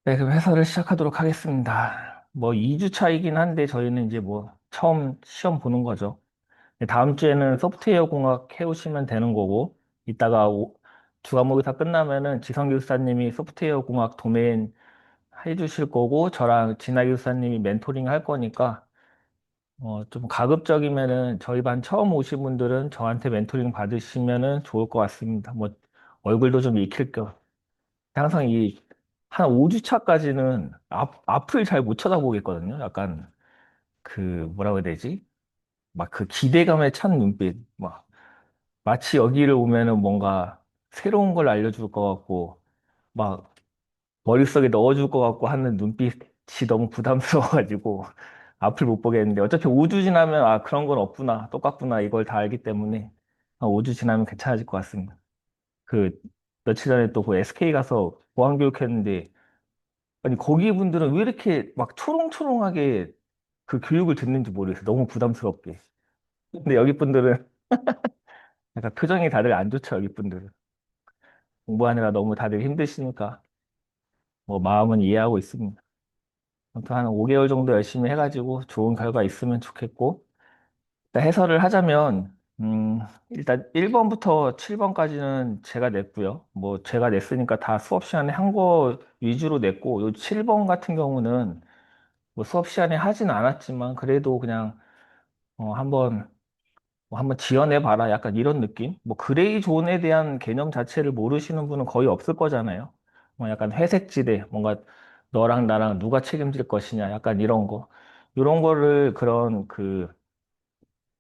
네, 그럼 해설을 시작하도록 하겠습니다. 뭐 2주 차이긴 한데 저희는 이제 뭐 처음 시험 보는 거죠. 네, 다음 주에는 소프트웨어 공학 해오시면 되는 거고, 이따가 두 과목이 다 끝나면은 지성 교수사님이 소프트웨어 공학 도메인 해주실 거고, 저랑 진아 교수사님이 멘토링 할 거니까, 좀 가급적이면은 저희 반 처음 오신 분들은 저한테 멘토링 받으시면은 좋을 것 같습니다. 뭐 얼굴도 좀 익힐 겸. 항상 한 5주 차까지는 앞을 잘 못 쳐다보겠거든요. 약간 그, 뭐라고 해야 되지? 막 그 기대감에 찬 눈빛. 마치 여기를 오면은 뭔가 새로운 걸 알려줄 것 같고, 막 머릿속에 넣어줄 것 같고 하는 눈빛이 너무 부담스러워가지고 앞을 못 보겠는데, 어차피 5주 지나면 아, 그런 건 없구나. 똑같구나. 이걸 다 알기 때문에 한 5주 지나면 괜찮아질 것 같습니다. 그, 며칠 전에 또 그 SK 가서 보안교육 했는데, 아니, 거기 분들은 왜 이렇게 막 초롱초롱하게 그 교육을 듣는지 모르겠어요. 너무 부담스럽게. 근데 여기 분들은 약간 표정이 다들 안 좋죠, 여기 분들은. 공부하느라 너무 다들 힘드시니까 뭐 마음은 이해하고 있습니다. 아무튼 한 5개월 정도 열심히 해가지고 좋은 결과 있으면 좋겠고, 일단 해설을 하자면, 일단 1번부터 7번까지는 제가 냈고요. 뭐 제가 냈으니까 다 수업 시간에 한 거 위주로 냈고, 요 7번 같은 경우는 뭐 수업 시간에 하진 않았지만 그래도 그냥 한번 한번 지어내 봐라 약간 이런 느낌. 뭐 그레이 존에 대한 개념 자체를 모르시는 분은 거의 없을 거잖아요. 뭐 약간 회색지대, 뭔가 너랑 나랑 누가 책임질 것이냐, 약간 이런 거. 이런 거를 그런 그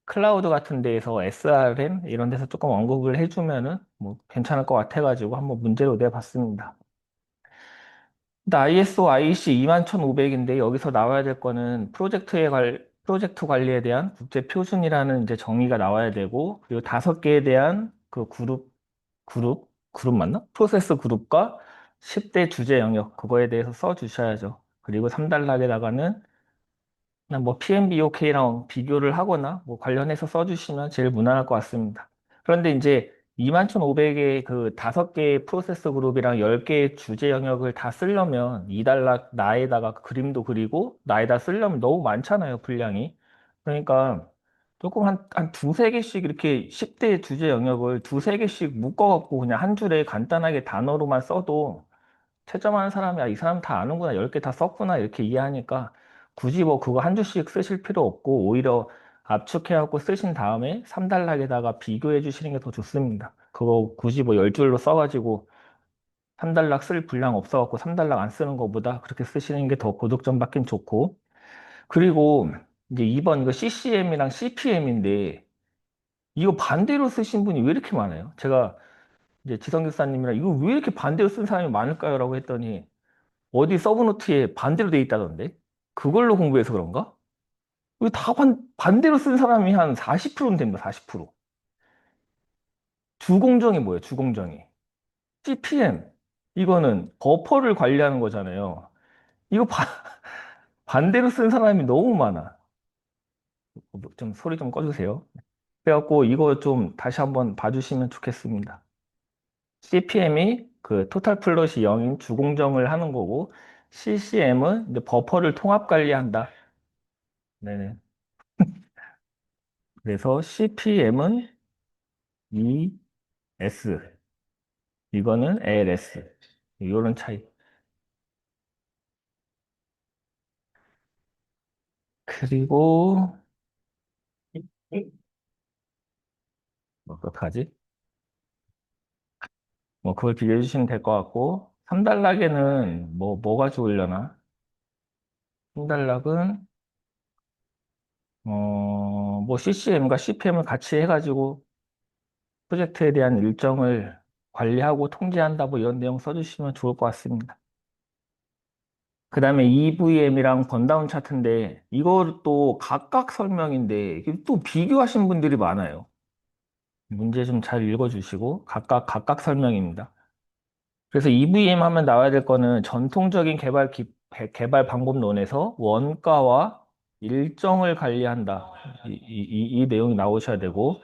클라우드 같은 데에서 SRM 이런 데서 조금 언급을 해주면은 뭐 괜찮을 것 같아가지고 한번 문제로 내봤습니다. 근데 ISO IEC 21500인데 여기서 나와야 될 거는 프로젝트 관리에 대한 국제 표준이라는 이제 정의가 나와야 되고, 그리고 5개에 대한 그 그룹 맞나? 프로세스 그룹과 10대 주제 영역, 그거에 대해서 써 주셔야죠. 그리고 3단락에다가는 그냥 뭐 PMBOK랑 비교를 하거나 뭐 관련해서 써주시면 제일 무난할 것 같습니다. 그런데 이제 21,500의 그 5개의 프로세스 그룹이랑 10개의 주제 영역을 다 쓰려면 2단락 나에다가 그림도 그리고 나에다 쓰려면 너무 많잖아요, 분량이. 그러니까 조금 한 두세 개씩 이렇게 10대 주제 영역을 두세 개씩 묶어갖고 그냥 한 줄에 간단하게 단어로만 써도 채점하는 사람이 아, 이 사람 다 아는구나, 10개 다 썼구나 이렇게 이해하니까 굳이 뭐 그거 한 줄씩 쓰실 필요 없고 오히려 압축해갖고 쓰신 다음에 3단락에다가 비교해 주시는 게 더 좋습니다. 그거 굳이 뭐 10줄로 써가지고 3단락 쓸 분량 없어갖고 3단락 안 쓰는 것보다 그렇게 쓰시는 게 더 고득점 받긴 좋고, 그리고 이제 2번 이거 CCM이랑 CPM인데 이거 반대로 쓰신 분이 왜 이렇게 많아요? 제가 이제 지성 교사님이랑 이거 왜 이렇게 반대로 쓴 사람이 많을까요? 라고 했더니 어디 서브노트에 반대로 돼 있다던데? 그걸로 공부해서 그런가? 이거 다 반대로 쓴 사람이 한 40%는 됩니다, 40%. 주공정이 뭐예요, 주공정이? CPM. 이거는 버퍼를 관리하는 거잖아요. 이거 반대로 쓴 사람이 너무 많아. 좀 소리 좀 꺼주세요. 그래갖고 이거 좀 다시 한번 봐주시면 좋겠습니다. CPM이 그 토탈 플롯이 0인 주공정을 하는 거고, CCM은 이제 버퍼를 통합 관리한다. 네네. 그래서 CPM은 ES, 이거는 ALS. 이런 차이. 그리고 뭐 어떡하지? 뭐 그걸 비교해 주시면 될 것 같고, 3단락에는 뭐가 좋으려나? 3단락은 뭐 CCM과 CPM을 같이 해가지고 프로젝트에 대한 일정을 관리하고 통제한다 뭐 이런 내용 써주시면 좋을 것 같습니다. 그 다음에 EVM이랑 번다운 차트인데 이것도 각각 설명인데 이게 또 비교하신 분들이 많아요. 문제 좀 잘 읽어주시고 각각 설명입니다. 그래서 EVM 하면 나와야 될 거는 전통적인 개발 방법론에서 원가와 일정을 관리한다. 이 내용이 나오셔야 되고,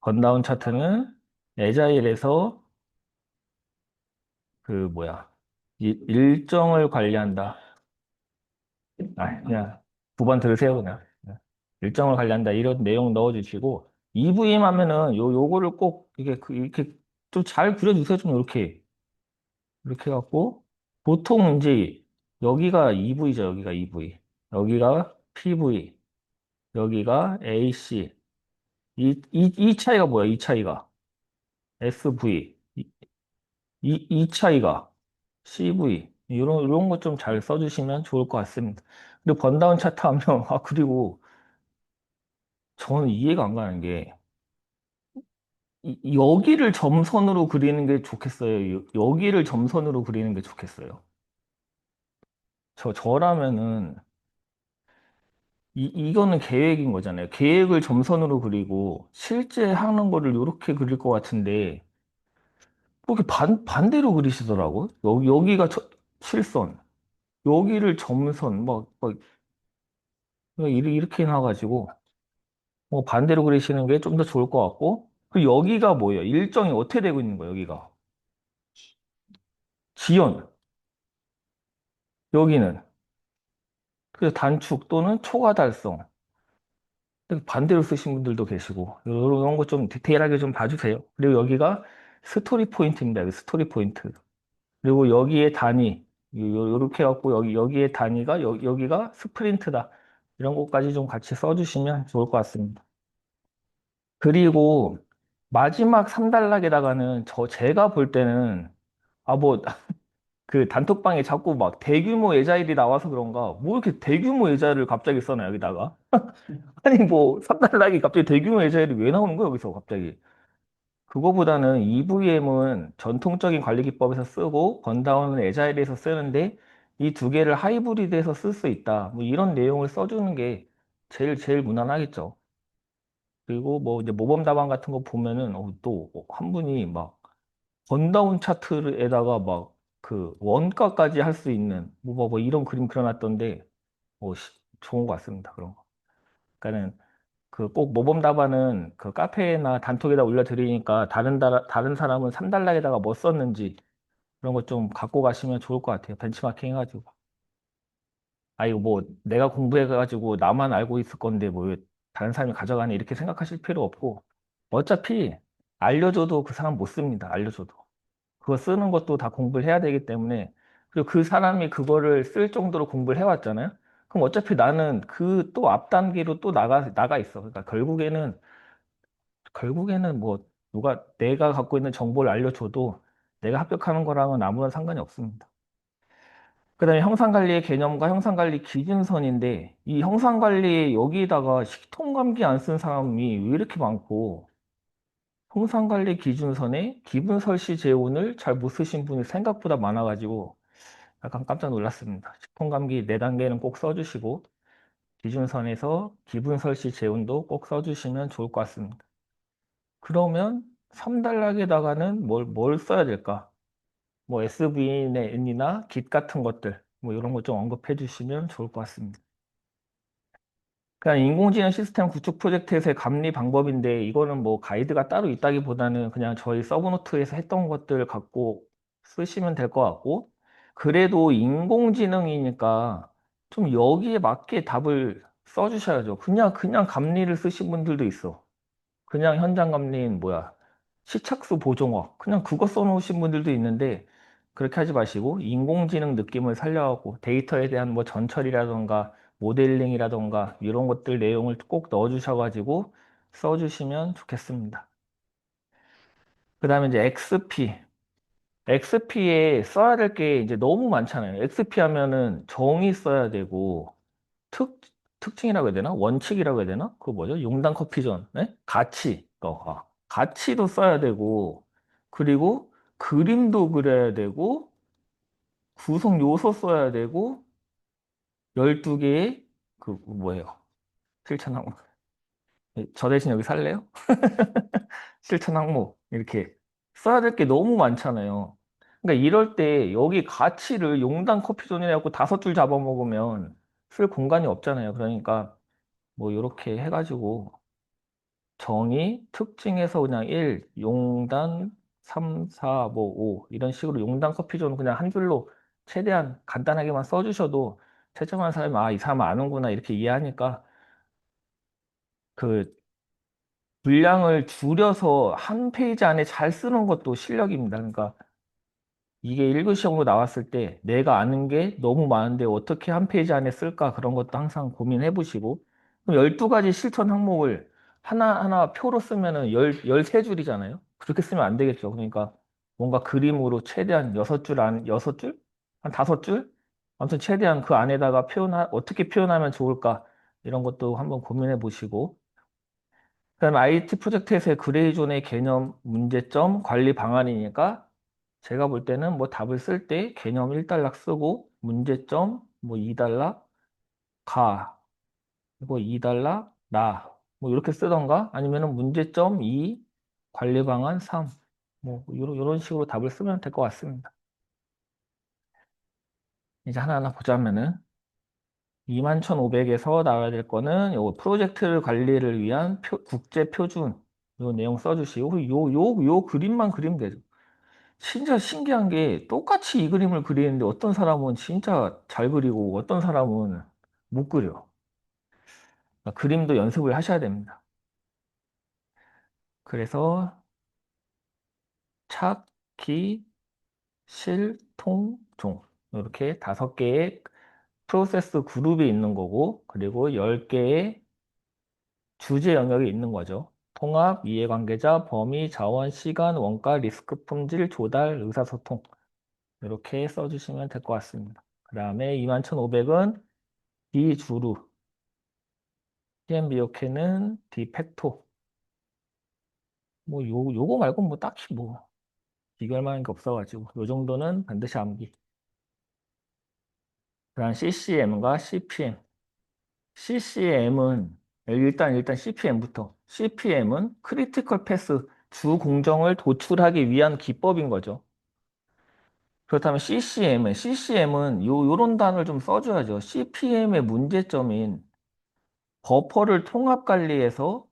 번다운 차트는 애자일에서 그 뭐야? 일정을 관리한다. 아, 그냥 9번 들으세요, 그냥. 일정을 관리한다. 이런 내용 넣어주시고, EVM 하면은 요거를 꼭 이렇게 좀 잘 그려주세요. 좀 이렇게. 이렇게 해갖고, 보통 이제 여기가 EV죠. 여기가 EV. 여기가 PV. 여기가 AC. 이 차이가 뭐야? 이 차이가. SV. 이 차이가. CV. 이런 거 좀 잘 써주시면 좋을 것 같습니다. 그리고 번다운 차트 하면, 아, 그리고 저는 이해가 안 가는 게, 여기를 점선으로 그리는 게 좋겠어요. 여기를 점선으로 그리는 게 좋겠어요. 저라면은, 이거는 계획인 거잖아요. 계획을 점선으로 그리고, 실제 하는 거를 이렇게 그릴 것 같은데, 그렇게 반대로 그리시더라고. 여기가 실선, 여기를 점선, 이렇게 나와가지고, 뭐 반대로 그리시는 게 좀 더 좋을 것 같고, 그 여기가 뭐예요? 일정이 어떻게 되고 있는 거예요, 여기가? 지연. 여기는. 그래서 단축 또는 초과 달성. 반대로 쓰신 분들도 계시고, 이런 거 좀 디테일하게 좀 봐주세요. 그리고 여기가 스토리 포인트입니다. 여기 스토리 포인트. 그리고 여기에 단위, 요렇게 해갖고, 여기에 단위가, 여기가 스프린트다. 이런 것까지 좀 같이 써주시면 좋을 것 같습니다. 그리고 마지막 3단락에다가는 제가 볼 때는, 아, 뭐, 그 단톡방에 자꾸 막 대규모 예자일이 나와서 그런가, 뭐 이렇게 대규모 예자를 갑자기 써놔, 여기다가. 아니, 뭐, 3단락이 갑자기 대규모 예자일이 왜 나오는 거야, 여기서 갑자기. 그거보다는 EVM은 전통적인 관리 기법에서 쓰고, 번다운은 에자일에서 쓰는데, 이 두 개를 하이브리드해서 쓸 수 있다. 뭐 이런 내용을 써주는 게 제일 무난하겠죠. 그리고 뭐 이제 모범 답안 같은 거 보면은, 또 한 분이 막, 번다운 차트에다가 막 그 원가까지 할 수 있는 뭐 이런 그림 그려놨던데 좋은 것 같습니다. 그런 거. 그러니까는 그 꼭 모범 답안은 그 카페나 단톡에다 올려드리니까 다른 사람은 3단락에다가 뭐 썼는지 그런 거 좀 갖고 가시면 좋을 것 같아요. 벤치마킹 해가지고. 아, 이거 뭐 내가 공부해가지고 나만 알고 있을 건데 뭐 왜 다른 사람이 가져가네 이렇게 생각하실 필요 없고 어차피 알려줘도 그 사람 못 씁니다. 알려줘도. 그거 쓰는 것도 다 공부를 해야 되기 때문에 그리고 그 사람이 그거를 쓸 정도로 공부를 해왔잖아요. 그럼 어차피 나는 그 또 앞 단계로 또 나가 있어. 그러니까 결국에는 뭐 누가 내가 갖고 있는 정보를 알려줘도 내가 합격하는 거랑은 아무런 상관이 없습니다. 그다음에 형상관리의 개념과 형상관리 기준선인데 이 형상관리 여기다가 식통감기 안 쓴 사람이 왜 이렇게 많고 형상관리 기준선에 기분설시 재운을 잘 못 쓰신 분이 생각보다 많아가지고 약간 깜짝 놀랐습니다. 식통감기 4단계는 꼭 써주시고 기준선에서 기분설시 재운도 꼭 써주시면 좋을 것 같습니다. 그러면 3단락에다가는 뭘 써야 될까? 뭐 SVN의 N이나 Git 같은 것들 뭐 이런 거 좀 언급해 주시면 좋을 것 같습니다. 그냥 인공지능 시스템 구축 프로젝트에서의 감리 방법인데 이거는 뭐 가이드가 따로 있다기보다는 그냥 저희 서브노트에서 했던 것들 갖고 쓰시면 될 것 같고 그래도 인공지능이니까 좀 여기에 맞게 답을 써주셔야죠. 그냥 감리를 쓰신 분들도 있어. 그냥 현장 감리인 뭐야 시착수 보정어 그냥 그거 써놓으신 분들도 있는데 그렇게 하지 마시고 인공지능 느낌을 살려갖고 데이터에 대한 뭐 전처리라던가 모델링이라던가 이런 것들 내용을 꼭 넣어주셔가지고 써주시면 좋겠습니다. 그 다음에 이제 XP XP에 써야 될 게 이제 너무 많잖아요. XP 하면은 정의 써야 되고 특, 특징이라고 해야 되나? 원칙이라고 해야 되나? 그거 뭐죠? 용단 커피전. 네? 가치. 가치도 써야 되고, 그리고 그림도 그려야 되고, 구성 요소 써야 되고, 12개의 뭐예요? 실천 항목. 저 대신 여기 살래요? 실천 항목. 이렇게 써야 될 게 너무 많잖아요. 그러니까 이럴 때 여기 가치를 용단 커피존이라 갖고 5줄 잡아먹으면 쓸 공간이 없잖아요. 그러니까 뭐 이렇게 해가지고 정의, 특징에서 그냥 1, 용단, 3, 4, 뭐 5 이런 식으로 용단 커피존은 그냥 한 줄로 최대한 간단하게만 써주셔도 채점하는 사람이 아, 이 사람 아는구나 이렇게 이해하니까 그 분량을 줄여서 한 페이지 안에 잘 쓰는 것도 실력입니다. 그러니까 이게 1급 시험으로 나왔을 때 내가 아는 게 너무 많은데 어떻게 한 페이지 안에 쓸까 그런 것도 항상 고민해 보시고 그럼 12가지 실천 항목을 하나하나 표로 쓰면은 13줄이잖아요. 그렇게 쓰면 안 되겠죠. 그러니까 뭔가 그림으로 최대한 6줄 안, 6줄? 한 5줄? 아무튼 최대한 그 안에다가 어떻게 표현하면 좋을까 이런 것도 한번 고민해 보시고 그다음 IT 프로젝트에서의 그레이존의 개념, 문제점, 관리 방안이니까 제가 볼 때는 뭐 답을 쓸 때 개념 1단락 쓰고 문제점 뭐 2단락 가, 그리고 2단락 나, 뭐 이렇게 쓰던가 아니면은 문제점 2, 관리 방안 3, 뭐 이런 식으로 답을 쓰면 될 것 같습니다. 이제 하나하나 보자면은 21,500에서 나와야 될 거는 요 프로젝트 관리를 위한 국제 표준 요 내용 써주시고 요 그림만 그리면 되죠. 진짜 신기한 게 똑같이 이 그림을 그리는데 어떤 사람은 진짜 잘 그리고 어떤 사람은 못 그려. 그러니까 그림도 연습을 하셔야 됩니다. 그래서 찾기, 실, 통, 종 이렇게 5개의 프로세스 그룹이 있는 거고 그리고 10개의 주제 영역이 있는 거죠. 통합, 이해관계자, 범위, 자원, 시간, 원가, 리스크, 품질, 조달, 의사소통 이렇게 써주시면 될 것 같습니다. 그 다음에 21,500은 비주루, TMBOK는 디팩토. 뭐 요거 말고 뭐 딱히 뭐 비교할 만한 게 없어가지고 요 정도는 반드시 암기. 그다음 CCM과 CPM. CCM은 일단 CPM부터. CPM은 크리티컬 패스 주 공정을 도출하기 위한 기법인 거죠. 그렇다면 CCM은 요런 단어를 좀 써줘야죠. CPM의 문제점인 버퍼를 통합 관리해서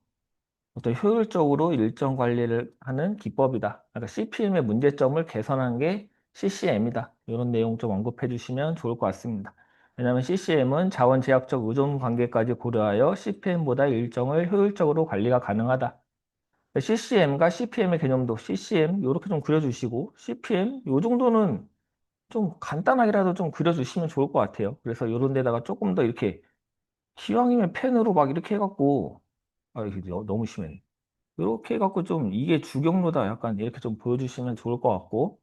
어떤 효율적으로 일정 관리를 하는 기법이다. 그러니까 CPM의 문제점을 개선한 게 CCM이다. 이런 내용 좀 언급해 주시면 좋을 것 같습니다. 왜냐하면 CCM은 자원 제약적 의존 관계까지 고려하여 CPM보다 일정을 효율적으로 관리가 가능하다. CCM과 CPM의 개념도 CCM 이렇게 좀 그려주시고 CPM 요 정도는 좀 간단하게라도 좀 그려주시면 좋을 것 같아요. 그래서 이런 데다가 조금 더 이렇게 기왕이면 펜으로 막 이렇게 해갖고 아 이게 너무 심해. 이렇게 해갖고 좀 이게 주경로다 약간 이렇게 좀 보여주시면 좋을 것 같고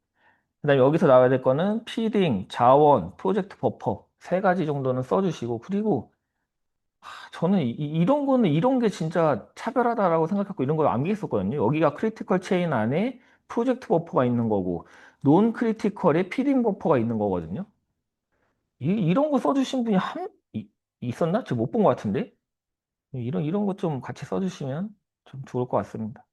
그다음에 여기서 나와야 될 거는 피딩, 자원, 프로젝트 버퍼 3가지 정도는 써주시고 그리고 저는 런 거는 이런 게 진짜 차별하다라고 생각했고 이런 걸 암기했었거든요. 여기가 크리티컬 체인 안에 프로젝트 버퍼가 있는 거고 논 크리티컬에 피딩 버퍼가 있는 거거든요. 이런 거 써주신 분이 있었나? 제가 못 본 것 같은데 이런 거 좀 같이 써주시면 좀 좋을 것 같습니다.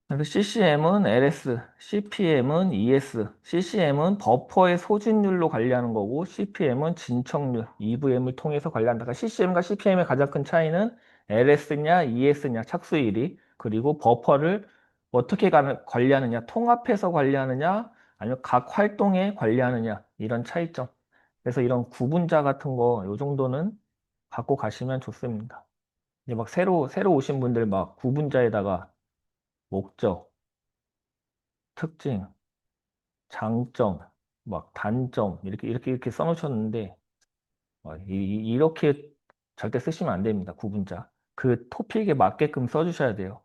그래서 CCM은 LS, CPM은 ES, CCM은 버퍼의 소진율로 관리하는 거고 CPM은 진척률, EVM을 통해서 관리한다. 그러니까 CCM과 CPM의 가장 큰 차이는 LS냐, ES냐, 착수일이 그리고 버퍼를 어떻게 관리하느냐, 통합해서 관리하느냐, 아니면 각 활동에 관리하느냐 이런 차이점. 그래서 이런 구분자 같은 거 요 정도는 갖고 가시면 좋습니다. 이제 막 새로 오신 분들 막 구분자에다가 목적, 특징, 장점, 막 단점 이렇게 써놓으셨는데 이렇게 절대 쓰시면 안 됩니다. 구분자. 그 토픽에 맞게끔 써주셔야 돼요.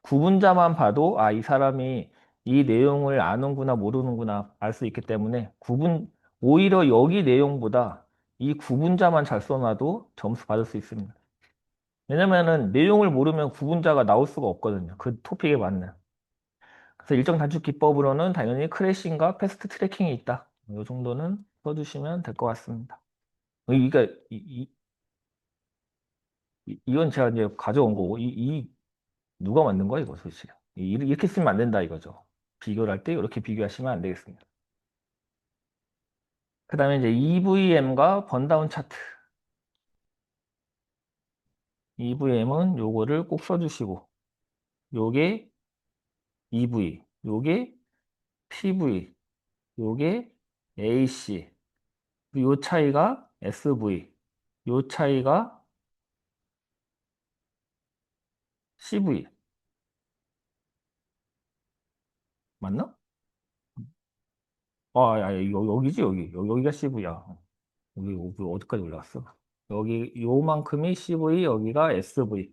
구분자만 봐도 아, 이 사람이 이 내용을 아는구나 모르는구나 알 수 있기 때문에 오히려 여기 내용보다 이 구분자만 잘 써놔도 점수 받을 수 있습니다. 왜냐면은 내용을 모르면 구분자가 나올 수가 없거든요. 그 토픽에 맞는. 그래서 일정 단축 기법으로는 당연히 크래싱과 패스트 트래킹이 있다. 이 정도는 써주시면 될 것 같습니다. 그러니까 이건 제가 이제 가져온 거고 누가 만든 거야 이거 솔직히 이렇게 쓰면 안 된다 이거죠. 비교를 할 때 이렇게 비교하시면 안 되겠습니다. 그 다음에 이제 EVM과 번다운 차트. EVM은 요거를 꼭 써주시고 요게 EV, 요게 PV, 요게 AC, 요 차이가 SV, 요 차이가 CV. 맞나? 여기지, 여기. 여기가 CV야. 여기 어디까지 올라갔어? 여기 요만큼이 CV, 여기가 SV.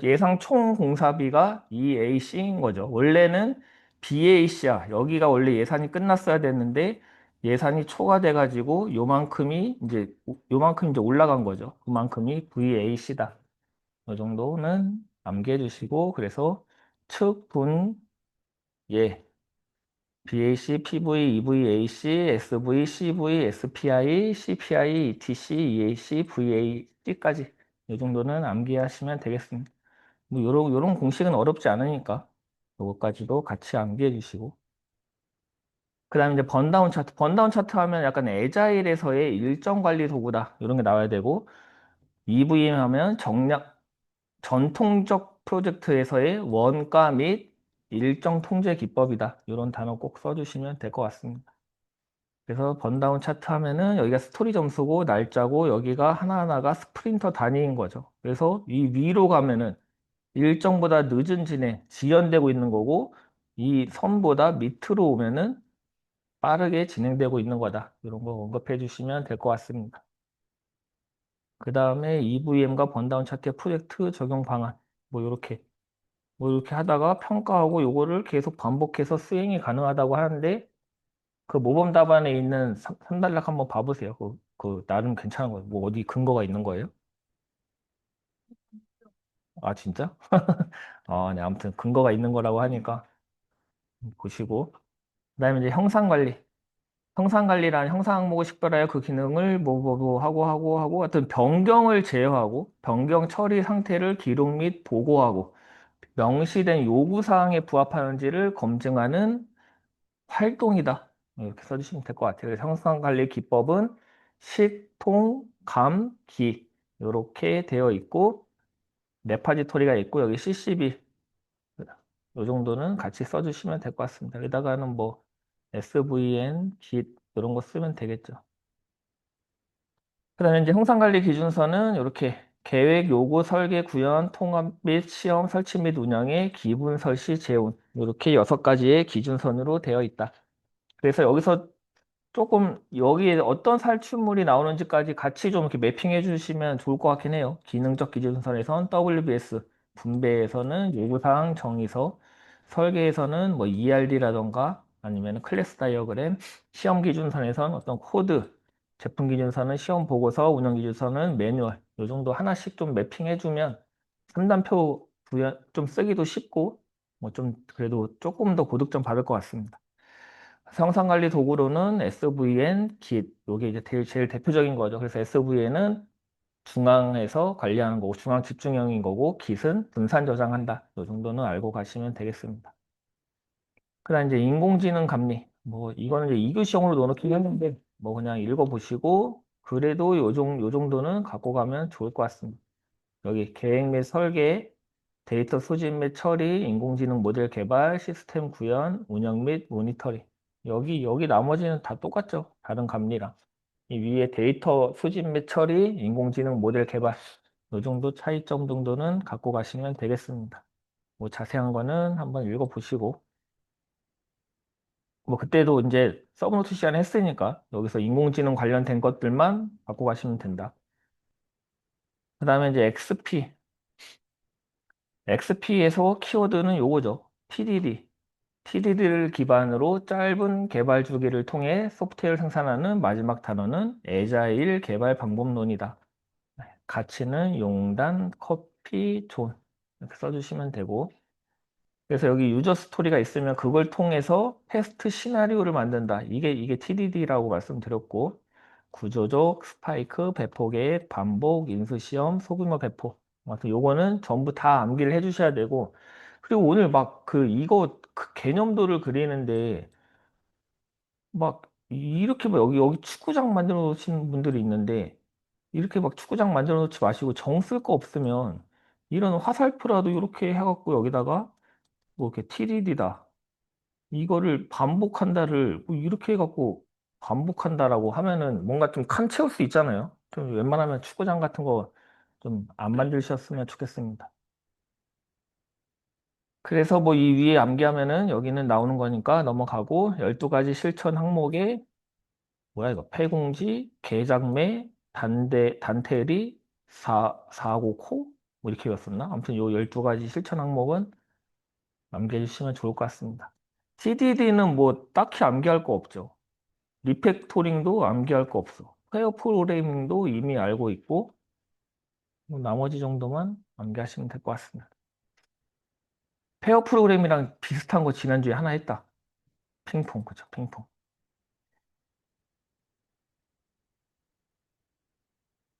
예상 총 공사비가 EAC인 거죠. 원래는 BAC야. 여기가 원래 예산이 끝났어야 됐는데 예산이 초과돼 가지고 요만큼 이제 올라간 거죠. 그만큼이 VAC다. 이 정도는 암기해 주시고 그래서 측, 분, 예. BAC, PV, EVAC, SV, CV, SPI, CPI, ETC, EAC, VAC까지 이 정도는 암기하시면 되겠습니다. 뭐 요런 공식은 어렵지 않으니까 요거까지도 같이 암기해 주시고 그다음에 이제 번다운 차트 하면 약간 애자일에서의 일정 관리 도구다 이런 게 나와야 되고 EVM 하면 전통적 프로젝트에서의 원가 및 일정 통제 기법이다 이런 단어 꼭 써주시면 될 것 같습니다. 그래서 번다운 차트 하면은 여기가 스토리 점수고 날짜고 여기가 하나하나가 스프린터 단위인 거죠. 그래서 이 위로 가면은 일정보다 늦은 진행, 지연되고 있는 거고 이 선보다 밑으로 오면은 빠르게 진행되고 있는 거다. 이런 거 언급해 주시면 될 것 같습니다. 그 다음에 EVM과 번다운 차트의 프로젝트 적용 방안 뭐 이렇게 하다가 평가하고 요거를 계속 반복해서 수행이 가능하다고 하는데 그 모범 답안에 있는 3단락 한번 봐보세요. 그 나름 괜찮은 거예요. 뭐 어디 근거가 있는 거예요? 아 진짜? 네, 아무튼 근거가 있는 거라고 하니까 보시고 그다음에 이제 형상 관리. 형상 관리란 형상 항목을 식별하여 그 기능을 뭐 하고 하여튼 변경을 제어하고 변경 처리 상태를 기록 및 보고하고 명시된 요구 사항에 부합하는지를 검증하는 활동이다. 이렇게 써주시면 될 것 같아요. 그래서 형상 관리 기법은 식, 통, 감, 기 이렇게 되어 있고 레파지토리가 있고 여기 CCB 이 정도는 같이 써주시면 될 것 같습니다. 여기다가는 뭐 SVN, Git 이런 거 쓰면 되겠죠. 그다음에 이제 형상관리 기준서는 이렇게 계획, 요구, 설계, 구현, 통합 및 시험, 설치 및 운영의 기본 설시, 재운 이렇게 6가지의 기준선으로 되어 있다. 그래서 여기서 조금 여기에 어떤 살충물이 나오는지까지 같이 좀 이렇게 매핑해 주시면 좋을 것 같긴 해요. 기능적 기준선에선 WBS, 분배에서는 요구사항 정의서, 설계에서는 뭐 ERD라던가 아니면 클래스 다이어그램, 시험 기준선에선 어떤 코드, 제품 기준서는 시험 보고서, 운영 기준서는 매뉴얼 요 정도 하나씩 좀 매핑해 주면 3단표 구현 좀 쓰기도 쉽고 뭐 좀 그래도 조금 더 고득점 받을 것 같습니다. 성상관리 도구로는 SVN, Git, 이게 이제 제일 대표적인 거죠. 그래서 SVN은 중앙에서 관리하는 거고, 중앙 집중형인 거고, Git은 분산 저장한다. 이 정도는 알고 가시면 되겠습니다. 그다음 이제 인공지능 감리. 뭐 이거는 이제 2교시형으로 넣어놓긴 했는데, 뭐 그냥 읽어보시고, 그래도 요 정도는 갖고 가면 좋을 것 같습니다. 여기 계획 및 설계, 데이터 수집 및 처리, 인공지능 모델 개발, 시스템 구현, 운영 및 모니터링. 여기 나머지는 다 똑같죠. 다른 감리랑. 이 위에 데이터 수집 및 처리, 인공지능 모델 개발. 이 정도 차이점 정도는 갖고 가시면 되겠습니다. 뭐 자세한 거는 한번 읽어보시고. 뭐 그때도 이제 서브노트 시간에 했으니까 여기서 인공지능 관련된 것들만 갖고 가시면 된다. 그 다음에 이제 XP. XP에서 키워드는 요거죠. TDD. TDD를 기반으로 짧은 개발 주기를 통해 소프트웨어를 생산하는 마지막 단어는 애자일 개발 방법론이다. 가치는 용단, 커피, 존 이렇게 써주시면 되고 그래서 여기 유저 스토리가 있으면 그걸 통해서 테스트 시나리오를 만든다. 이게 TDD라고 말씀드렸고 구조적, 스파이크, 배포 계획, 반복, 인수시험, 소규모 배포 아무튼 요거는 전부 다 암기를 해주셔야 되고 그리고 오늘 막 이거 그 개념도를 그리는데 막 이렇게 막 여기 축구장 만들어 놓으신 분들이 있는데 이렇게 막 축구장 만들어 놓지 마시고 정 쓸 거 없으면 이런 화살표라도 이렇게 해갖고 여기다가 뭐 이렇게 TDD다 이거를 반복한다를 뭐 이렇게 해갖고 반복한다라고 하면은 뭔가 좀 칸 채울 수 있잖아요. 좀 웬만하면 축구장 같은 거 좀 안 만드셨으면 좋겠습니다. 그래서 뭐 이 위에 암기하면은 여기는 나오는 거니까 넘어가고 12가지 실천 항목에 뭐야 이거 폐공지, 개장매, 단테리, 사고코 뭐 이렇게 외웠었나? 아무튼 요 12가지 실천 항목은 암기해 주시면 좋을 것 같습니다. CDD는 뭐 딱히 암기할 거 없죠. 리팩토링도 암기할 거 없어. 페어 프로그래밍도 이미 알고 있고 뭐 나머지 정도만 암기하시면 될 것 같습니다. 페어 프로그래밍이랑 비슷한 거 지난주에 하나 했다. 핑퐁, 그죠? 핑퐁.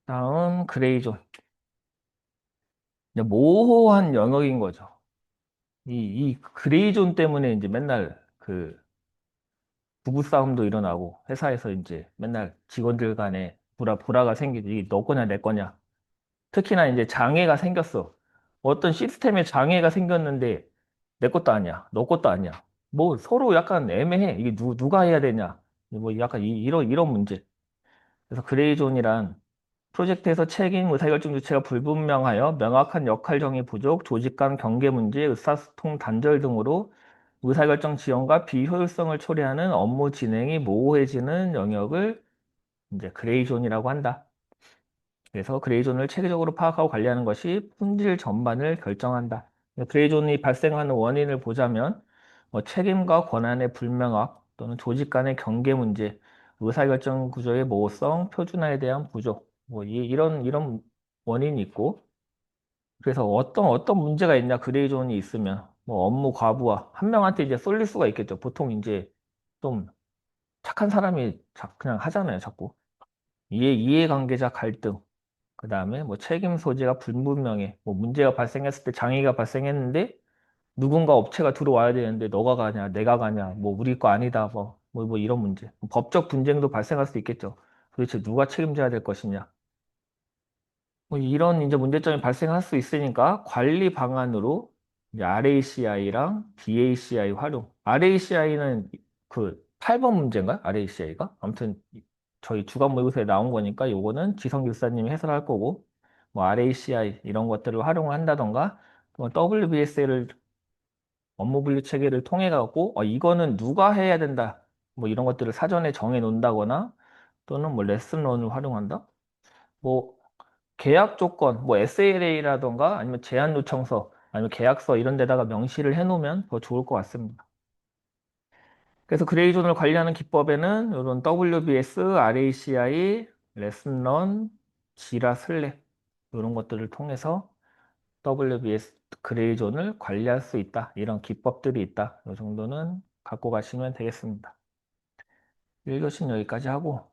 다음 그레이존. 이제 모호한 영역인 거죠. 이 그레이존 때문에 이제 맨날 그 부부싸움도 일어나고 회사에서 이제 맨날 직원들 간에 불화가 생기지. 이게 너 거냐 내 거냐. 특히나 이제 장애가 생겼어. 어떤 시스템에 장애가 생겼는데 내 것도 아니야. 너 것도 아니야. 뭐 서로 약간 애매해. 이게 누가 해야 되냐. 뭐 약간 이런 문제. 그래서 그레이존이란 프로젝트에서 책임, 의사결정 주체가 불분명하여 명확한 역할 정의 부족, 조직 간 경계 문제, 의사소통 단절 등으로 의사결정 지연과 비효율성을 초래하는 업무 진행이 모호해지는 영역을 이제 그레이존이라고 한다. 그래서 그레이존을 체계적으로 파악하고 관리하는 것이 품질 전반을 결정한다. 그레이존이 발생하는 원인을 보자면 뭐 책임과 권한의 불명확 또는 조직 간의 경계 문제, 의사결정 구조의 모호성, 표준화에 대한 부족, 뭐 이런 원인이 있고 그래서 어떤 문제가 있냐 그레이존이 있으면 뭐 업무 과부하 한 명한테 이제 쏠릴 수가 있겠죠. 보통 이제 좀 착한 사람이 그냥 하잖아요, 자꾸. 이해관계자 갈등, 그 다음에 뭐 책임 소재가 불분명해. 뭐 문제가 발생했을 때 장애가 발생했는데 누군가 업체가 들어와야 되는데 너가 가냐, 내가 가냐, 뭐 우리 거 아니다, 뭐 이런 문제. 법적 분쟁도 발생할 수 있겠죠. 도대체 누가 책임져야 될 것이냐. 뭐 이런 이제 문제점이 발생할 수 있으니까 관리 방안으로 이제 RACI랑 DACI 활용. RACI는 그 8번 문제인가요? RACI가? 아무튼 저희 주간 모의고사에 나온 거니까 요거는 지성 교사님이 해설할 거고 뭐 RACI 이런 것들을 활용을 한다던가 뭐 WBS를 업무 분류 체계를 통해 갖고 이거는 누가 해야 된다. 뭐 이런 것들을 사전에 정해 놓는다거나 또는 뭐 레슨런을 활용한다. 뭐 계약 조건, 뭐 SLA라던가 아니면 제한 요청서, 아니면 계약서 이런 데다가 명시를 해놓으면 더 좋을 것 같습니다. 그래서 그레이존을 관리하는 기법에는 이런 WBS, RACI, 레슨런, 지라 슬랙 이런 것들을 통해서 WBS 그레이존을 관리할 수 있다. 이런 기법들이 있다. 이 정도는 갖고 가시면 되겠습니다. 1교시는 여기까지 하고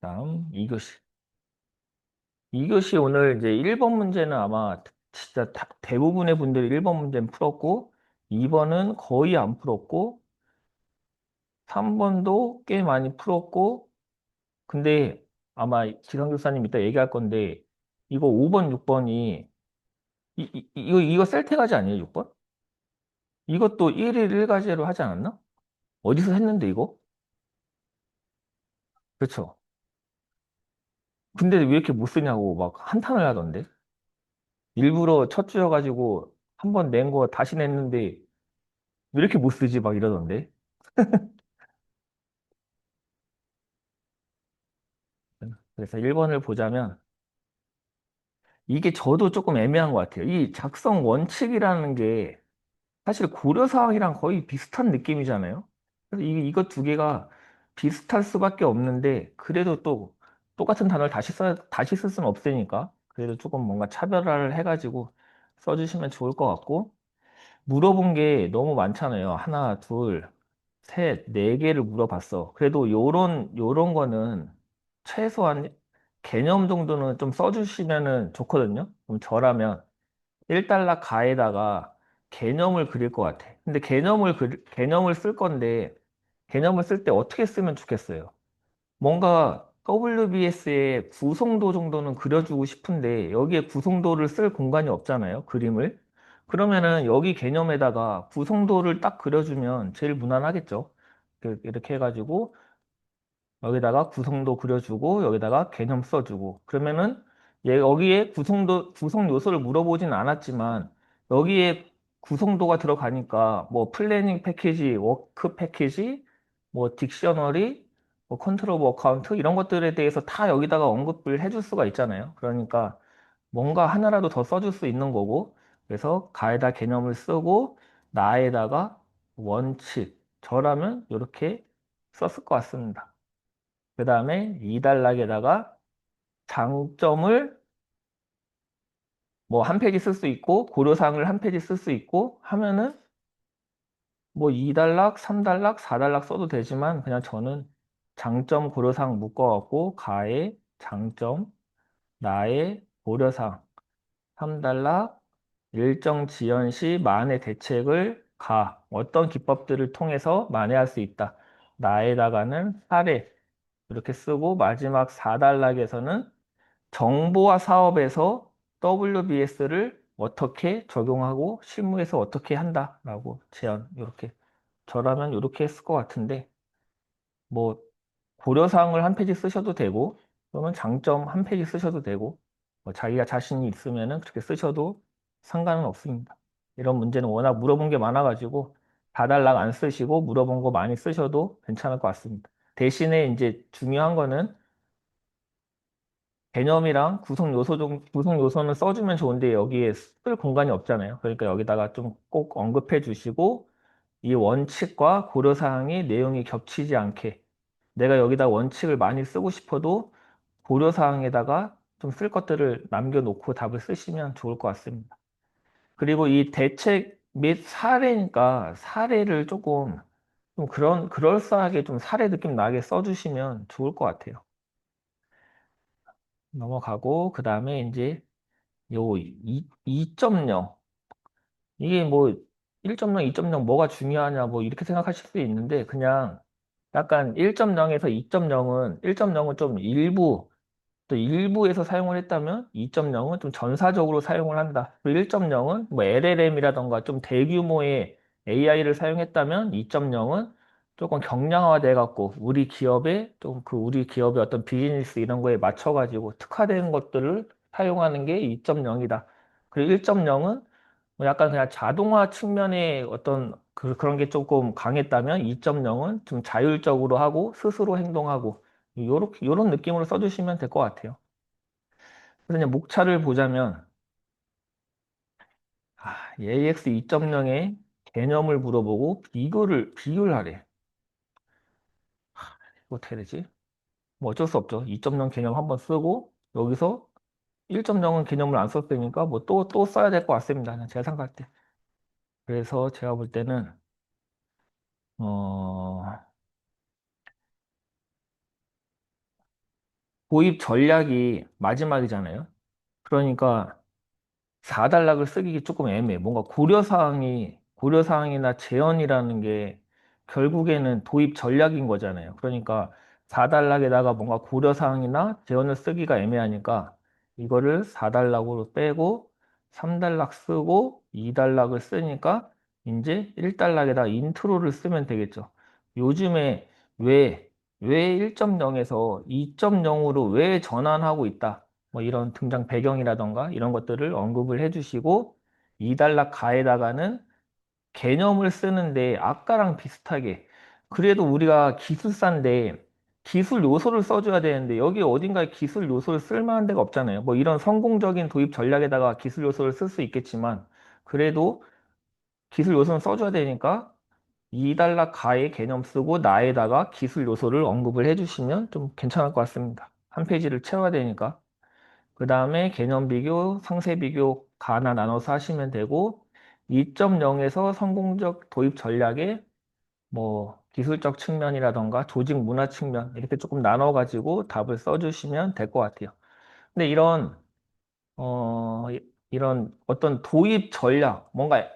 다음 2교시. 2교시 오늘 이제 1번 문제는 아마 진짜 대부분의 분들이 1번 문제는 풀었고 2번은 거의 안 풀었고 3번도 꽤 많이 풀었고 근데 아마 지성 교사님 이따 얘기할 건데 이거 5번, 6번이 이거 셀택하지 아니에요, 6번? 이것도 1일 1과제로 하지 않았나? 어디서 했는데 이거? 그렇죠. 근데 왜 이렇게 못 쓰냐고 막 한탄을 하던데. 일부러 첫 주여가지고 한 번 낸 거 다시 냈는데 왜 이렇게 못 쓰지? 막 이러던데. 그래서 1번을 보자면 이게 저도 조금 애매한 것 같아요. 이 작성 원칙이라는 게 사실 고려사항이랑 거의 비슷한 느낌이잖아요. 그래서 이거 두 개가 비슷할 수밖에 없는데 그래도 또 똑같은 단어를 다시 쓸 수는 없으니까 그래도 조금 뭔가 차별화를 해가지고 써주시면 좋을 것 같고 물어본 게 너무 많잖아요. 하나, 둘, 셋, 네 개를 물어봤어. 그래도 요런 거는 최소한 개념 정도는 좀 써주시면은 좋거든요. 그럼 저라면 1달러 가에다가 개념을 그릴 것 같아. 근데 개념을 쓸 건데 개념을 쓸 때 어떻게 쓰면 좋겠어요? 뭔가 WBS의 구성도 정도는 그려주고 싶은데 여기에 구성도를 쓸 공간이 없잖아요. 그림을. 그러면은 여기 개념에다가 구성도를 딱 그려주면 제일 무난하겠죠. 이렇게 해가지고 여기다가 구성도 그려주고 여기다가 개념 써주고 그러면은 얘 여기에 구성 요소를 물어보진 않았지만 여기에 구성도가 들어가니까 뭐 플래닝 패키지, 워크 패키지, 뭐 딕셔너리, 뭐 컨트롤 오브 어카운트 이런 것들에 대해서 다 여기다가 언급을 해줄 수가 있잖아요. 그러니까 뭔가 하나라도 더 써줄 수 있는 거고 그래서 가에다 개념을 쓰고 나에다가 원칙 저라면 이렇게 썼을 것 같습니다. 그 다음에 2단락에다가 장점을 뭐 한 페이지 쓸 수 있고 고려사항을 한 페이지 쓸 수 있고 하면은 뭐 2단락, 3단락, 4단락 써도 되지만 그냥 저는 장점 고려사항 묶어갖고 가의 장점, 나의 고려사항 3단락 일정 지연 시 만회 대책을 어떤 기법들을 통해서 만회할 수 있다. 나에다가는 사례 이렇게 쓰고 마지막 4단락에서는 정보화 사업에서 WBS를 어떻게 적용하고 실무에서 어떻게 한다라고 제안 이렇게 저라면 이렇게 했을 것 같은데 뭐 고려사항을 한 페이지 쓰셔도 되고 또는 장점 한 페이지 쓰셔도 되고 뭐 자기가 자신이 있으면은 그렇게 쓰셔도 상관은 없습니다. 이런 문제는 워낙 물어본 게 많아가지고 다달락 안 쓰시고 물어본 거 많이 쓰셔도 괜찮을 것 같습니다. 대신에 이제 중요한 거는 개념이랑 구성 요소는 써주면 좋은데 여기에 쓸 공간이 없잖아요. 그러니까 여기다가 좀 꼭 언급해 주시고 이 원칙과 고려사항이 내용이 겹치지 않게 내가 여기다 원칙을 많이 쓰고 싶어도 고려사항에다가 좀 쓸 것들을 남겨놓고 답을 쓰시면 좋을 것 같습니다. 그리고 이 대책 및 사례니까 사례를 조금 좀 그럴싸하게 좀 사례 느낌 나게 써주시면 좋을 것 같아요. 넘어가고 그 다음에 이제 요 2.0 이게 뭐 1.0, 2.0 뭐가 중요하냐 뭐 이렇게 생각하실 수 있는데 그냥 약간 1.0에서 2.0은 1.0은 좀 일부 또 일부에서 사용을 했다면 2.0은 좀 전사적으로 사용을 한다. 그리고 1.0은 뭐 LLM이라던가 좀 대규모의 AI를 사용했다면 2.0은 조금 경량화돼 갖고 우리 기업의 어떤 비즈니스 이런 거에 맞춰 가지고 특화된 것들을 사용하는 게 2.0이다. 그리고 1.0은 뭐 약간 그냥 자동화 측면의 어떤 그런 게 조금 강했다면 2.0은 좀 자율적으로 하고 스스로 행동하고 요런 느낌으로 써주시면 될 것 같아요. 그래서 그냥 목차를 보자면 AX 2.0의 개념을 물어보고 비교를 하래. 이거 어떻게 해야 되지? 뭐 어쩔 수 없죠. 2.0 개념 한번 쓰고 여기서 1.0은 개념을 안 썼으니까 뭐 또 써야 될 것 같습니다. 그냥 제가 생각할 때. 그래서 제가 볼 때는 어, 도입 전략이 마지막이잖아요. 그러니까 4단락을 쓰기 조금 애매해. 뭔가 고려사항이나 제언이라는 게 결국에는 도입 전략인 거잖아요. 그러니까 4단락에다가 뭔가 고려사항이나 제언을 쓰기가 애매하니까 이거를 4단락으로 빼고 3단락 쓰고 2단락을 쓰니까 이제 1단락에다 인트로를 쓰면 되겠죠. 요즘에 왜 1.0에서 2.0으로 왜 전환하고 있다. 뭐 이런 등장 배경이라던가 이런 것들을 언급을 해주시고 2단락 가에다가는 개념을 쓰는데 아까랑 비슷하게 그래도 우리가 기술사인데 기술 요소를 써줘야 되는데 여기 어딘가에 기술 요소를 쓸 만한 데가 없잖아요. 뭐 이런 성공적인 도입 전략에다가 기술 요소를 쓸 수 있겠지만 그래도 기술 요소는 써줘야 되니까 2단락 가의 개념 쓰고 나에다가 기술 요소를 언급을 해주시면 좀 괜찮을 것 같습니다. 한 페이지를 채워야 되니까. 그 다음에 개념 비교, 상세 비교 가나 나눠서 하시면 되고 2.0에서 성공적 도입 전략의 뭐 기술적 측면이라던가 조직 문화 측면 이렇게 조금 나눠 가지고 답을 써주시면 될 것 같아요. 근데 어, 이런 어떤 도입 전략, 뭔가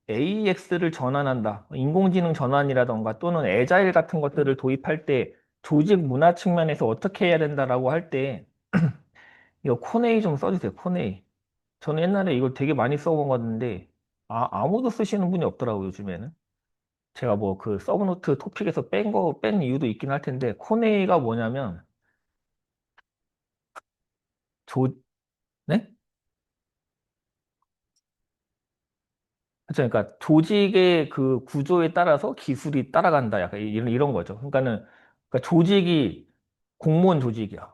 AX를 전환한다. 인공지능 전환이라던가 또는 애자일 같은 것들을 도입할 때 조직 문화 측면에서 어떻게 해야 된다라고 할 때 이거 코네이 좀 써주세요. 코네이. 저는 옛날에 이걸 되게 많이 써본 건데, 아무도 쓰시는 분이 없더라고요, 요즘에는. 제가 뭐 그 서브노트 토픽에서 뺀 이유도 있긴 할 텐데, 코네이가 뭐냐면, 조, 네? 그렇죠. 그러니까 조직의 그 구조에 따라서 기술이 따라간다. 약간 이런 거죠. 그러니까 조직이 공무원 조직이야.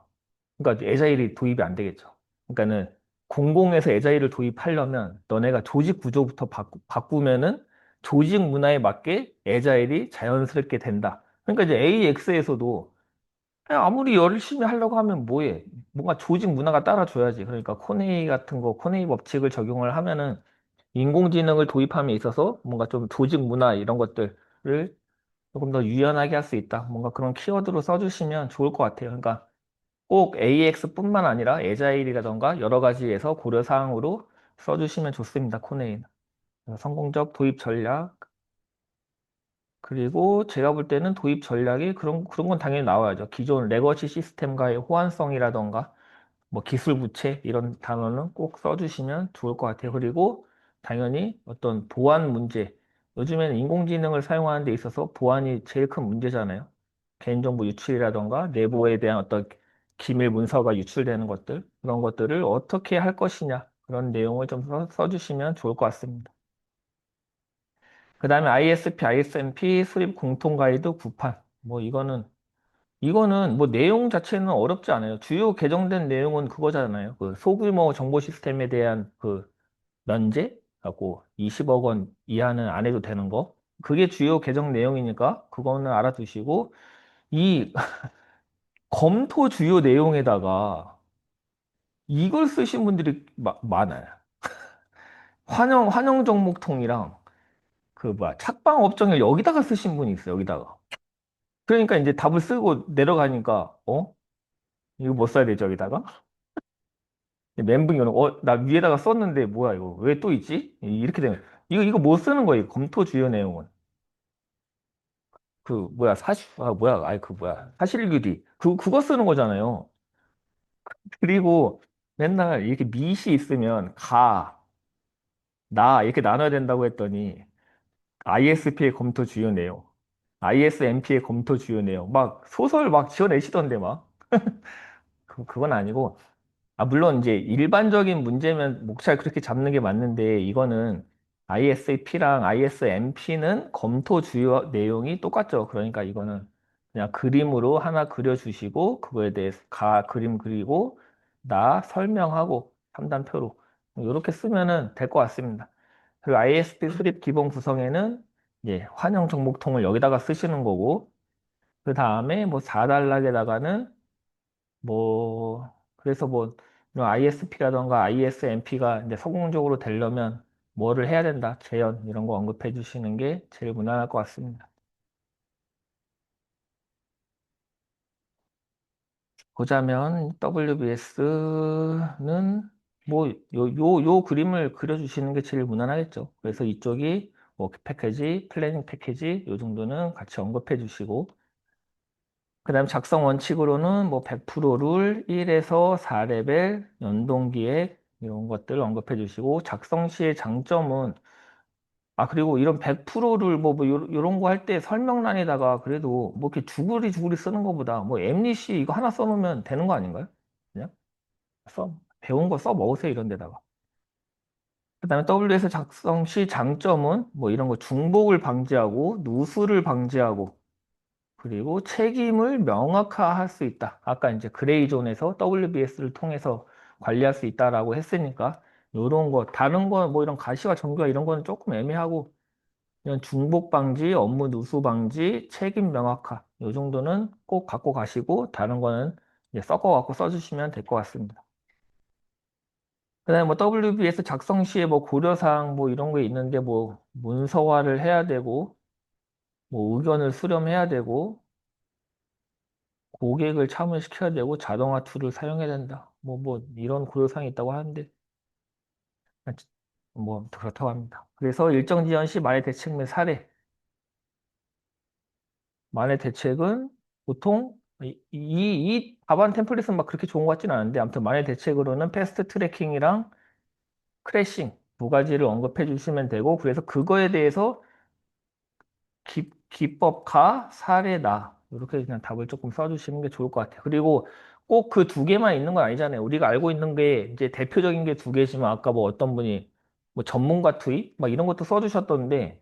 그러니까 에자일이 도입이 안 되겠죠. 그러니까는 공공에서 에자일을 도입하려면 너네가 조직 구조부터 바꾸면은 조직 문화에 맞게 에자일이 자연스럽게 된다. 그러니까 이제 AX에서도 아무리 열심히 하려고 하면 뭐해? 뭔가 조직 문화가 따라줘야지. 그러니까 코네이 같은 거, 코네이 법칙을 적용을 하면은 인공지능을 도입함에 있어서 뭔가 좀 조직 문화 이런 것들을 조금 더 유연하게 할 수 있다. 뭔가 그런 키워드로 써주시면 좋을 것 같아요. 그러니까 꼭 AX뿐만 아니라 에자일이라던가 여러 가지에서 고려사항으로 써주시면 좋습니다. 코네인. 그래서 성공적 도입 전략. 그리고 제가 볼 때는 도입 전략이 그런 건 당연히 나와야죠. 기존 레거시 시스템과의 호환성이라던가 뭐 기술 부채 이런 단어는 꼭 써주시면 좋을 것 같아요. 그리고 당연히 어떤 보안 문제. 요즘에는 인공지능을 사용하는 데 있어서 보안이 제일 큰 문제잖아요. 개인정보 유출이라던가 내부에 대한 어떤 기밀 문서가 유출되는 것들, 그런 것들을 어떻게 할 것이냐. 그런 내용을 좀 써주시면 좋을 것 같습니다. 그 다음에 ISP, ISMP 수립 공통 가이드 9판. 뭐 이거는 뭐 내용 자체는 어렵지 않아요. 주요 개정된 내용은 그거잖아요. 그 소규모 정보 시스템에 대한 그 면제 하고 20억 원 이하는 안 해도 되는 거. 그게 주요 개정 내용이니까 그거는 알아두시고 이 검토 주요 내용에다가 이걸 쓰신 분들이 많아요. 환영 정보통이랑 그 뭐야 착방 업종을 여기다가 쓰신 분이 있어요. 여기다가. 그러니까 이제 답을 쓰고 내려가니까 이거 뭐 써야 되죠, 여기다가? 멘붕이 오는 나 위에다가 썼는데 뭐야 이거 왜 또 있지? 이렇게 되면 이거 못 쓰는 거예요. 검토 주요 내용은. 그 뭐야 뭐야 아이 그 뭐야 사실규리 그거 쓰는 거잖아요. 그리고 맨날 이렇게 밑이 있으면 나 이렇게 나눠야 된다고 했더니 ISP의 검토 주요 내용, ISMP의 검토 주요 내용 막 소설 막 지어내시던데 막 그건 아니고 물론 이제 일반적인 문제면 목차를 그렇게 잡는 게 맞는데 이거는 ISP랑 ISMP는 검토 주요 내용이 똑같죠. 그러니까 이거는 그냥 그림으로 하나 그려주시고 그거에 대해서 그림 그리고 나 설명하고 3단표로 이렇게 쓰면은 될 것 같습니다. 그리고 ISP 수립 기본 구성에는 이제 환영 정보통을 여기다가 쓰시는 거고 그 다음에 뭐 4단락에다가는 그래서 이런 ISP라던가 ISMP가 이제 성공적으로 되려면 뭐를 해야 된다, 재현, 이런 거 언급해 주시는 게 제일 무난할 것 같습니다. 보자면 WBS는 요 그림을 그려주시는 게 제일 무난하겠죠. 그래서 이쪽이 워크 패키지, 플래닝 패키지, 요 정도는 같이 언급해 주시고, 그 다음 작성 원칙으로는 뭐 100%룰 1에서 4레벨 연동기획 이런 것들 언급해 주시고 작성 시의 장점은 그리고 이런 100%를 요런 거 할 때 설명란에다가 그래도 뭐 이렇게 주구리 쓰는 것보다 뭐 엠리시 이거 하나 써놓으면 되는 거 아닌가요? 그냥 배운 거 써 먹으세요 이런 데다가 그다음에 WS 작성 시 장점은 뭐 이런 거 중복을 방지하고 누수를 방지하고 그리고 책임을 명확화할 수 있다. 아까 이제 그레이존에서 WBS를 통해서 관리할 수 있다라고 했으니까 이런 거 다른 거 뭐 이런 가시와 정교화 이런 거는 조금 애매하고 이런 중복 방지, 업무 누수 방지, 책임 명확화 이 정도는 꼭 갖고 가시고 다른 거는 이제 섞어 갖고 써주시면 될 것 같습니다. 그다음에 뭐 WBS 작성 시에 뭐 고려사항 뭐 이런 게 있는데 뭐 문서화를 해야 되고 뭐 의견을 수렴해야 되고 고객을 참여시켜야 되고 자동화 툴을 사용해야 된다. 이런 고려사항이 있다고 하는데 뭐 그렇다고 합니다. 그래서 일정 지연 시 만해 대책 및 사례. 만해 대책은 보통 이 답안 템플릿은 막 그렇게 좋은 것 같지는 않은데 아무튼 만해 대책으로는 패스트 트래킹이랑 크래싱 두 가지를 언급해 주시면 되고 그래서 그거에 대해서 기법가, 사례다. 이렇게 그냥 답을 조금 써주시는 게 좋을 것 같아요. 그리고 꼭 그 두 개만 있는 건 아니잖아요. 우리가 알고 있는 게 이제 대표적인 게 두 개지만 아까 뭐 어떤 분이 뭐 전문가 투입? 막 이런 것도 써주셨던데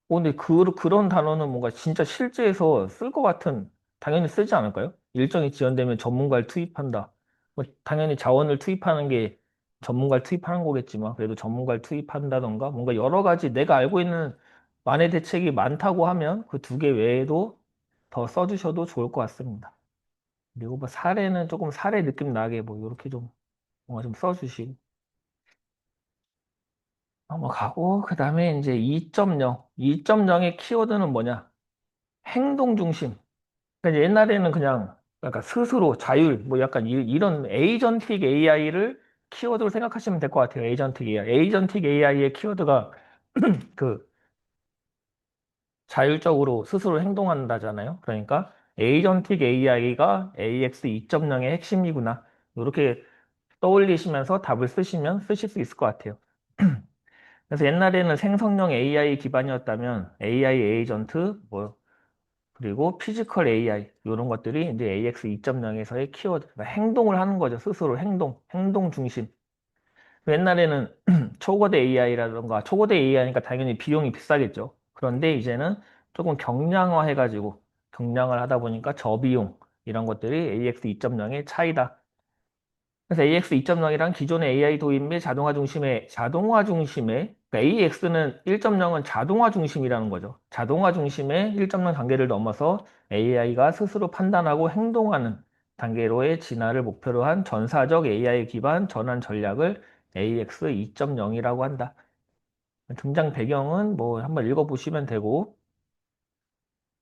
근데 그런 단어는 뭔가 진짜 실제에서 쓸 것 같은, 당연히 쓰지 않을까요? 일정이 지연되면 전문가를 투입한다. 뭐 당연히 자원을 투입하는 게 전문가를 투입하는 거겠지만, 그래도 전문가를 투입한다던가, 뭔가 여러 가지 내가 알고 있는 만의 대책이 많다고 하면 그 두 개 외에도 더 써주셔도 좋을 것 같습니다. 그리고 뭐 사례는 조금 사례 느낌 나게 뭐 이렇게 좀 뭔가 좀 써주시고. 넘어가고, 그 다음에 이제 2.0. 2.0의 키워드는 뭐냐? 행동 중심. 그러니까 옛날에는 그냥 약간 스스로 자율 뭐 약간 런 에이전틱 AI를 키워드로 생각하시면 될 것 같아요. 에이전틱 AI. 에이전틱 AI의 키워드가 그 자율적으로 스스로 행동한다잖아요. 그러니까 에이전틱 AI가 AX 2.0의 핵심이구나. 이렇게 떠올리시면서 답을 쓰실 수 있을 것 같아요. 그래서 옛날에는 생성형 AI 기반이었다면 AI 에이전트, 뭐 그리고 피지컬 AI 이런 것들이 이제 AX 2.0에서의 키워드, 그러니까 행동을 하는 거죠. 스스로 행동 중심. 옛날에는 초거대 AI라던가 초거대 AI니까 당연히 비용이 비싸겠죠. 그런데 이제는 조금 경량화 해가지고 경량을 하다 보니까 저비용 이런 것들이 AX 2.0의 차이다. 그래서 AX 2.0이랑 기존의 AI 도입 및 자동화 중심의 그러니까 AX는 1.0은 자동화 중심이라는 거죠. 자동화 중심의 1.0 단계를 넘어서 AI가 스스로 판단하고 행동하는 단계로의 진화를 목표로 한 전사적 AI 기반 전환 전략을 AX 2.0이라고 한다. 등장 배경은 뭐 한번 읽어보시면 되고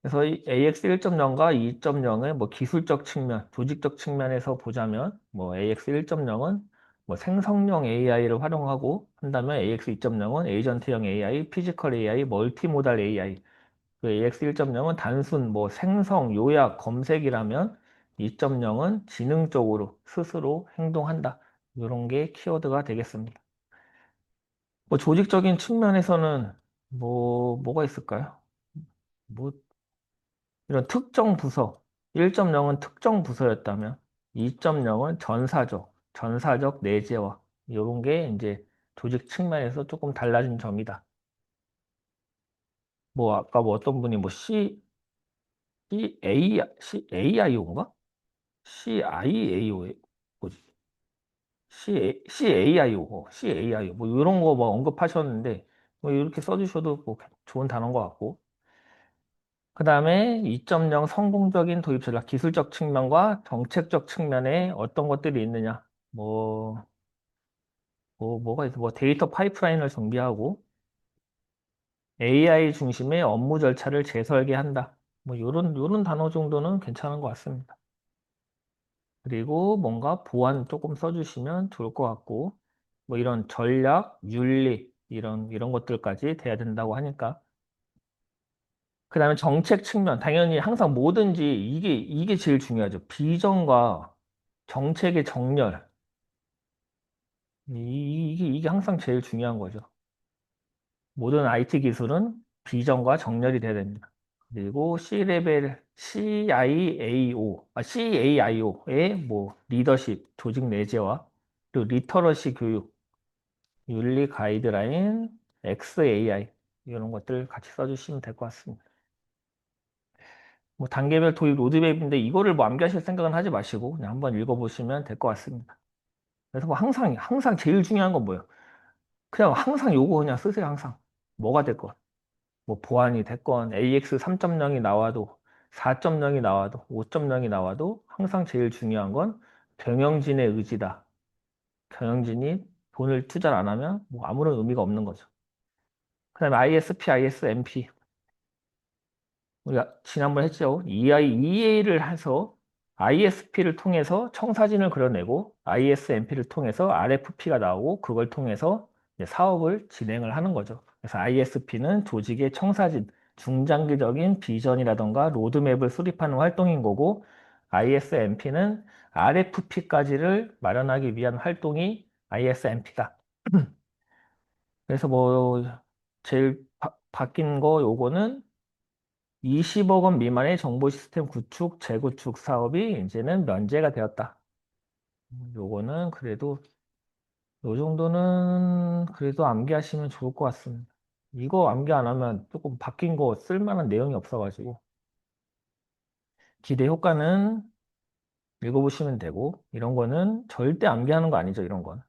그래서 이 AX 1.0과 2.0의 뭐 기술적 측면, 조직적 측면에서 보자면 뭐 AX 1.0은 뭐 생성형 AI를 활용하고 한다면 AX 2.0은 에이전트형 AI, 피지컬 AI, 멀티모달 AI. 그 AX 1.0은 단순 뭐 생성, 요약, 검색이라면 2.0은 지능적으로 스스로 행동한다. 이런 게 키워드가 되겠습니다. 뭐 조직적인 측면에서는 뭐가 있을까요? 뭐 이런 특정 부서, 1.0은 특정 부서였다면 2.0은 전사적 내재화 이런 게 이제 조직 측면에서 조금 달라진 점이다. 뭐 아까 뭐 어떤 분이 뭐 CAIO인가? CIAO 뭐지? CAIO 뭐 이런 거 뭐 언급하셨는데 뭐 이렇게 써주셔도 뭐 좋은 단어인 것 같고 그 다음에 2.0 성공적인 도입 전략, 기술적 측면과 정책적 측면에 어떤 것들이 있느냐. 뭐가 있어? 뭐 데이터 파이프라인을 정비하고 AI 중심의 업무 절차를 재설계한다. 뭐 요런 단어 정도는 괜찮은 것 같습니다. 그리고 뭔가 보안 조금 써주시면 좋을 것 같고 뭐 이런 전략, 윤리 이런 것들까지 돼야 된다고 하니까 그 다음에 정책 측면, 당연히 항상 뭐든지 이게 제일 중요하죠. 비전과 정책의 정렬. 이게 항상 제일 중요한 거죠. 모든 IT 기술은 비전과 정렬이 돼야 됩니다. 그리고 C레벨, CAIO의 뭐 리더십, 조직 내재화, 그리고 리터러시 교육, 윤리 가이드라인, XAI 이런 것들 같이 써주시면 될 것 같습니다. 뭐 단계별 도입 로드맵인데 이거를 뭐 암기하실 생각은 하지 마시고 그냥 한번 읽어보시면 될 것 같습니다. 그래서 뭐 항상 제일 중요한 건 뭐예요? 그냥 항상 요거 그냥 쓰세요, 항상. 뭐가 됐건. 뭐 보안이 됐건 AX 3.0이 나와도 4.0이 나와도 5.0이 나와도 항상 제일 중요한 건 경영진의 의지다. 경영진이 돈을 투자를 안 하면 뭐 아무런 의미가 없는 거죠. 그다음에 ISP, ISMP. 우리가 지난번에 했죠. EA를 해서 ISP를 통해서 청사진을 그려내고 ISMP를 통해서 RFP가 나오고 그걸 통해서 이제 사업을 진행을 하는 거죠. 그래서 ISP는 조직의 청사진, 중장기적인 비전이라던가 로드맵을 수립하는 활동인 거고 ISMP는 RFP까지를 마련하기 위한 활동이 ISMP다. 그래서 뭐 제일 바뀐 거 요거는 20억 원 미만의 정보 시스템 구축, 재구축 사업이 이제는 면제가 되었다. 요거는 그래도 요 정도는 그래도 암기하시면 좋을 것 같습니다. 이거 암기 안 하면 조금 바뀐 거 쓸만한 내용이 없어가지고 기대 효과는 읽어보시면 되고 이런 거는 절대 암기하는 거 아니죠. 이런 건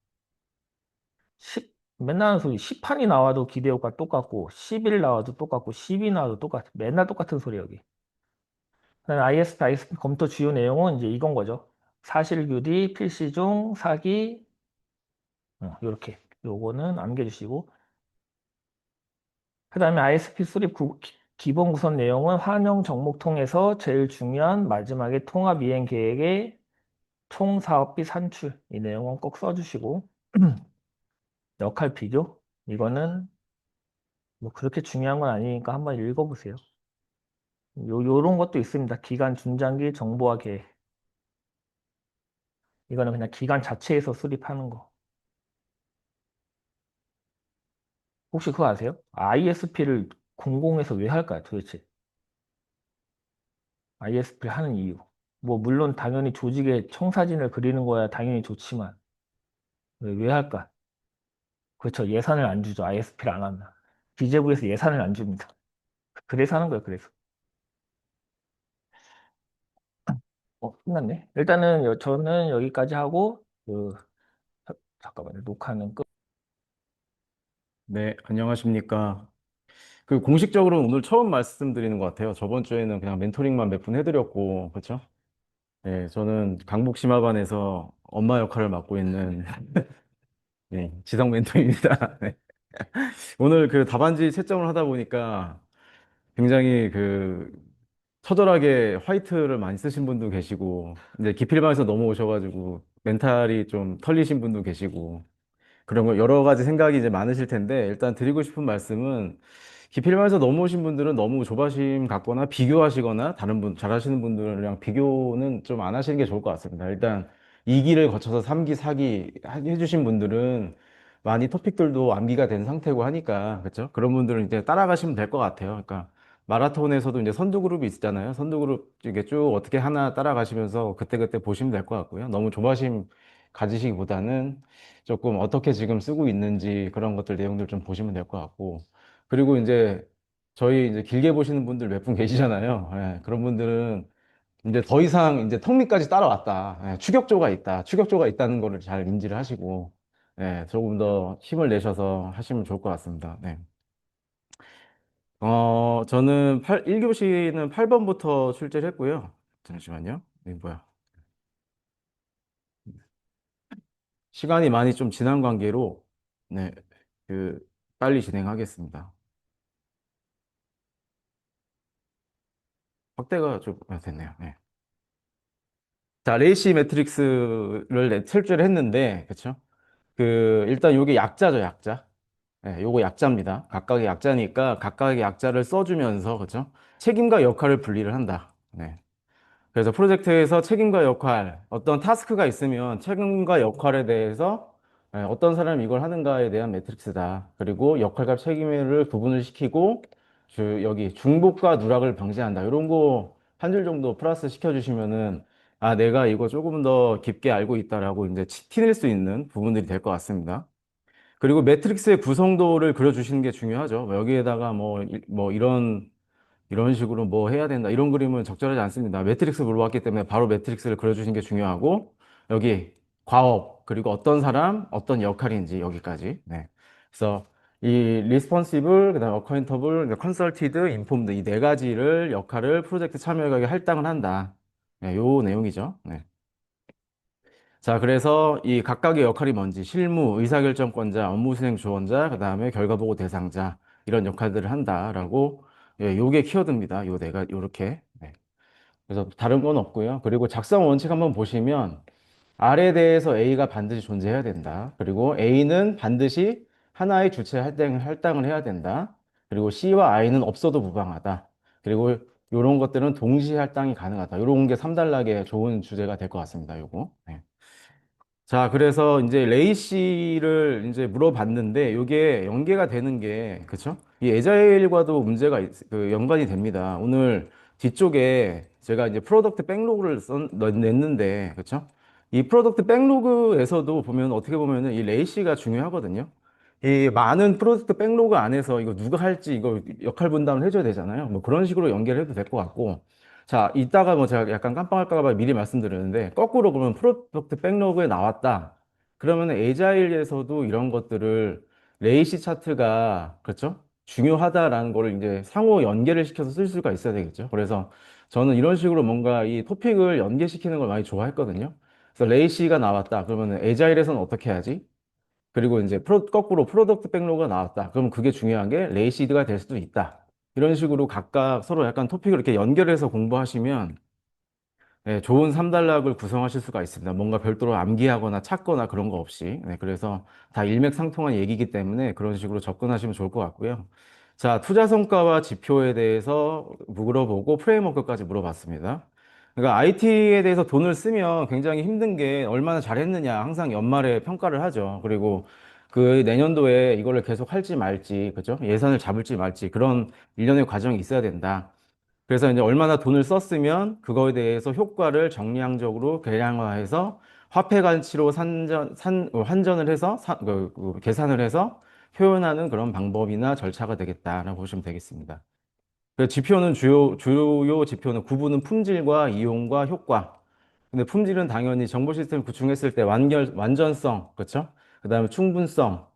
맨날 하는 소리 10판이 나와도 기대 효과 똑같고 11 나와도 똑같고 12 나와도 똑같아. 맨날 똑같은 소리 여기. 그다음에 ISP 검토 주요 내용은 이제 이건 거죠. 사실규리, 필시중, 사기 이렇게 요거는 암기해주시고 그다음에 ISP 수립 기본 구성 내용은 환영 정목통에서 제일 중요한 마지막에 통합 이행 계획의 총 사업비 산출 이 내용은 꼭 써주시고 역할 비교 이거는 뭐 그렇게 중요한 건 아니니까 한번 읽어보세요. 요런 것도 있습니다. 기간 중장기 정보화 계획. 이거는 그냥 기간 자체에서 수립하는 거. 혹시 그거 아세요? ISP를 공공에서 왜 할까요, 도대체? ISP를 하는 이유. 뭐 물론 당연히 조직의 청사진을 그리는 거야 당연히 좋지만 왜 할까? 그렇죠. 예산을 안 주죠. ISP를 안 하면. 기재부에서 예산을 안 줍니다. 그래서 하는 거예요. 그래서. 끝났네. 일단은 저는 여기까지 하고 잠깐만요. 녹화는 끝. 네, 안녕하십니까. 그 공식적으로 오늘 처음 말씀드리는 것 같아요. 저번 주에는 그냥 멘토링만 몇 분 해드렸고, 그렇죠? 네, 저는 강북 심화반에서 엄마 역할을 맡고 있는 네, 지성 멘토입니다. 네. 오늘 그 답안지 채점을 하다 보니까 굉장히 그 처절하게 화이트를 많이 쓰신 분도 계시고, 이제 기필반에서 넘어오셔가지고 멘탈이 좀 털리신 분도 계시고, 그런 거 여러 가지 생각이 이제 많으실 텐데 일단 드리고 싶은 말씀은 기필반에서 넘어오신 분들은 너무 조바심 갖거나 비교하시거나 다른 분 잘하시는 분들이랑 비교는 좀 안 하시는 게 좋을 것 같습니다. 일단 2기를 거쳐서 3기, 4기 해주신 분들은 많이 토픽들도 암기가 된 상태고 하니까 그렇죠? 그런 분들은 이제 따라가시면 될 것 같아요. 그러니까 마라톤에서도 이제 선두 그룹이 있잖아요. 선두 그룹 이게 쭉 어떻게 하나 따라가시면서 그때그때 보시면 될 것 같고요. 너무 조바심 가지시기보다는 조금 어떻게 지금 쓰고 있는지 그런 것들 내용들 좀 보시면 될 것 같고 그리고 이제 저희 이제 길게 보시는 분들 몇 분 계시잖아요. 예, 그런 분들은 이제 더 이상 이제 턱밑까지 따라왔다. 예, 추격조가 있다는 거를 잘 인지를 하시고 조금 더 힘을 내셔서 하시면 좋을 것 같습니다. 네. 저는 1교시는 8번부터 출제를 했고요. 잠시만요. 네, 뭐야. 시간이 많이 좀 지난 관계로 네, 그 빨리 진행하겠습니다. 확대가 좀 됐네요. 네. 자, 레이시 매트릭스를 철제를 했는데, 그쵸? 일단 요게 약자죠, 약자. 네, 요거 약자입니다. 각각의 약자니까 각각의 약자를 써주면서, 그쵸? 책임과 역할을 분리를 한다. 네. 그래서 프로젝트에서 책임과 역할, 어떤 타스크가 있으면 책임과 역할에 대해서 어떤 사람이 이걸 하는가에 대한 매트릭스다. 그리고 역할과 책임을 구분을 시키고 여기 중복과 누락을 방지한다. 이런 거 한 줄 정도 플러스 시켜주시면은 아, 내가 이거 조금 더 깊게 알고 있다라고 이제 티낼 수 있는 부분들이 될 것 같습니다. 그리고 매트릭스의 구성도를 그려주시는 게 중요하죠. 뭐 여기에다가 뭐 이런 식으로 뭐 해야 된다. 이런 그림은 적절하지 않습니다. 매트릭스 물어봤기 때문에 바로 매트릭스를 그려주시는 게 중요하고, 여기 과업, 그리고 어떤 사람, 어떤 역할인지 여기까지. 네. 그래서 이 리스폰시블, 그다음에 어카운터블, 컨설티드, 인폼드 이 네 가지를 역할을 프로젝트 참여자에게 할당을 한다. 네, 요 내용이죠. 네. 자, 그래서 이 각각의 역할이 뭔지 실무, 의사결정권자, 업무수행 주원자, 그다음에 결과보고 대상자 이런 역할들을 한다라고 요게 키워드입니다. 요 내가 요렇게. 네. 그래서 다른 건 없고요. 그리고 작성 원칙 한번 보시면 R에 대해서 A가 반드시 존재해야 된다. 그리고 A는 반드시 하나의 주체 할당을 해야 된다. 그리고 C와 I는 없어도 무방하다. 그리고 요런 것들은 동시에 할당이 가능하다. 요런 게 3단락의 좋은 주제가 될 것 같습니다. 요거. 네. 자, 그래서 이제 레이 씨를 이제 물어봤는데, 이게 연계가 되는 게, 그쵸? 이 에자일과도 문제가, 연관이 됩니다. 오늘 뒤쪽에 제가 이제 프로덕트 백로그를 냈는데, 그쵸? 이 프로덕트 백로그에서도 보면, 어떻게 보면은 이 레이 씨가 중요하거든요. 이 많은 프로덕트 백로그 안에서 이거 누가 할지 이거 역할 분담을 해줘야 되잖아요. 뭐 그런 식으로 연결해도 될 것 같고. 자, 이따가 뭐 제가 약간 깜빡할까 봐 미리 말씀드렸는데, 거꾸로 그러면 프로덕트 백로그에 나왔다. 그러면 에자일에서도 이런 것들을 레이시 차트가, 그렇죠? 중요하다라는 거를 이제 상호 연계를 시켜서 쓸 수가 있어야 되겠죠. 그래서 저는 이런 식으로 뭔가 이 토픽을 연계시키는 걸 많이 좋아했거든요. 그래서 레이시가 나왔다. 그러면 에자일에서는 어떻게 하지? 그리고 이제 거꾸로 프로덕트 백로그가 나왔다. 그럼 그게 중요한 게 레이시드가 될 수도 있다. 이런 식으로 각각 서로 약간 토픽을 이렇게 연결해서 공부하시면 네, 좋은 3단락을 구성하실 수가 있습니다. 뭔가 별도로 암기하거나 찾거나 그런 거 없이. 네, 그래서 다 일맥상통한 얘기이기 때문에 그런 식으로 접근하시면 좋을 것 같고요. 자, 투자 성과와 지표에 대해서 물어보고 프레임워크까지 물어봤습니다. 그러니까 IT에 대해서 돈을 쓰면 굉장히 힘든 게 얼마나 잘했느냐 항상 연말에 평가를 하죠. 그리고 그 내년도에 이거를 계속 할지 말지, 그죠? 예산을 잡을지 말지 그런 일련의 과정이 있어야 된다. 그래서 이제 얼마나 돈을 썼으면 그거에 대해서 효과를 정량적으로 계량화해서 화폐 가치로 환전을 해서 계산을 해서 표현하는 그런 방법이나 절차가 되겠다라고 보시면 되겠습니다. 그 지표는 주요 지표는 구분은 품질과 이용과 효과. 근데 품질은 당연히 정보 시스템 구축했을 때 완전성, 그렇죠? 그다음에 충분성,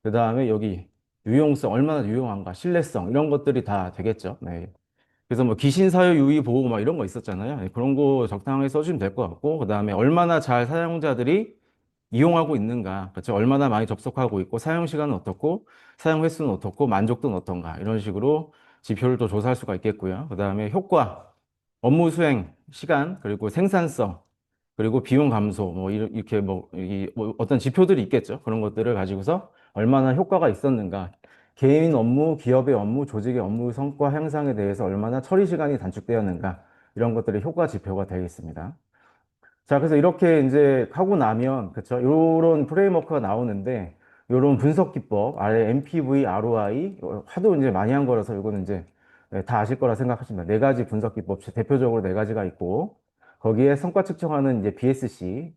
그다음에 여기 유용성, 얼마나 유용한가, 신뢰성 이런 것들이 다 되겠죠. 네. 그래서 뭐 기신사유 유의 보호 막 이런 거 있었잖아요. 네, 그런 거 적당하게 써주시면 될 것 같고, 그다음에 얼마나 잘 사용자들이 이용하고 있는가, 그렇죠? 얼마나 많이 접속하고 있고, 사용 시간은 어떻고, 사용 횟수는 어떻고, 만족도는 어떤가, 이런 식으로 지표를 또 조사할 수가 있겠고요. 그다음에 효과, 업무 수행 시간, 그리고 생산성, 그리고 비용 감소, 뭐 이렇게 뭐 어떤 지표들이 있겠죠. 그런 것들을 가지고서 얼마나 효과가 있었는가, 개인 업무, 기업의 업무, 조직의 업무 성과 향상에 대해서 얼마나 처리 시간이 단축되었는가, 이런 것들이 효과 지표가 되겠습니다. 자, 그래서 이렇게 이제 하고 나면, 그쵸? 요런 프레임워크가 나오는데, 요런 분석 기법, 아래 MPV, ROI, 하도 이제 많이 한 거라서 이거는 이제 다 아실 거라 생각하십니다. 네 가지 분석 기법, 대표적으로 네 가지가 있고, 거기에 성과 측정하는 이제 BSC,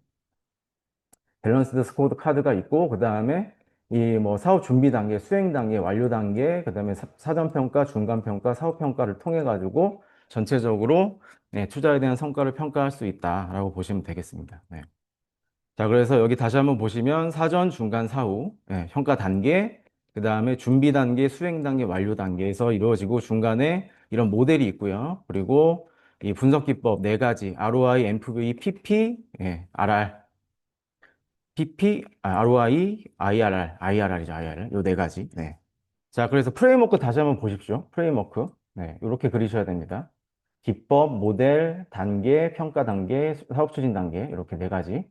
밸런스드 스코어드 카드가 있고, 그 다음에 이 뭐 사업 준비 단계, 수행 단계, 완료 단계, 그 다음에 사전 평가, 중간 평가, 사업 평가를 통해 가지고 전체적으로 네, 투자에 대한 성과를 평가할 수 있다라고 보시면 되겠습니다. 네. 자, 그래서 여기 다시 한번 보시면 사전, 중간, 사후, 네, 평가 단계, 그 다음에 준비 단계, 수행 단계, 완료 단계에서 이루어지고 중간에 이런 모델이 있고요. 그리고 이 분석 기법 네 가지, ROI, MPV, PP, 예, RR, ROI, IRR이죠, IRR. 요 네 가지. 네. 자, 그래서 프레임워크 다시 한번 보십시오. 프레임워크. 네, 이렇게 그리셔야 됩니다. 기법, 모델, 단계, 평가 단계, 사업 추진 단계, 이렇게 네 가지.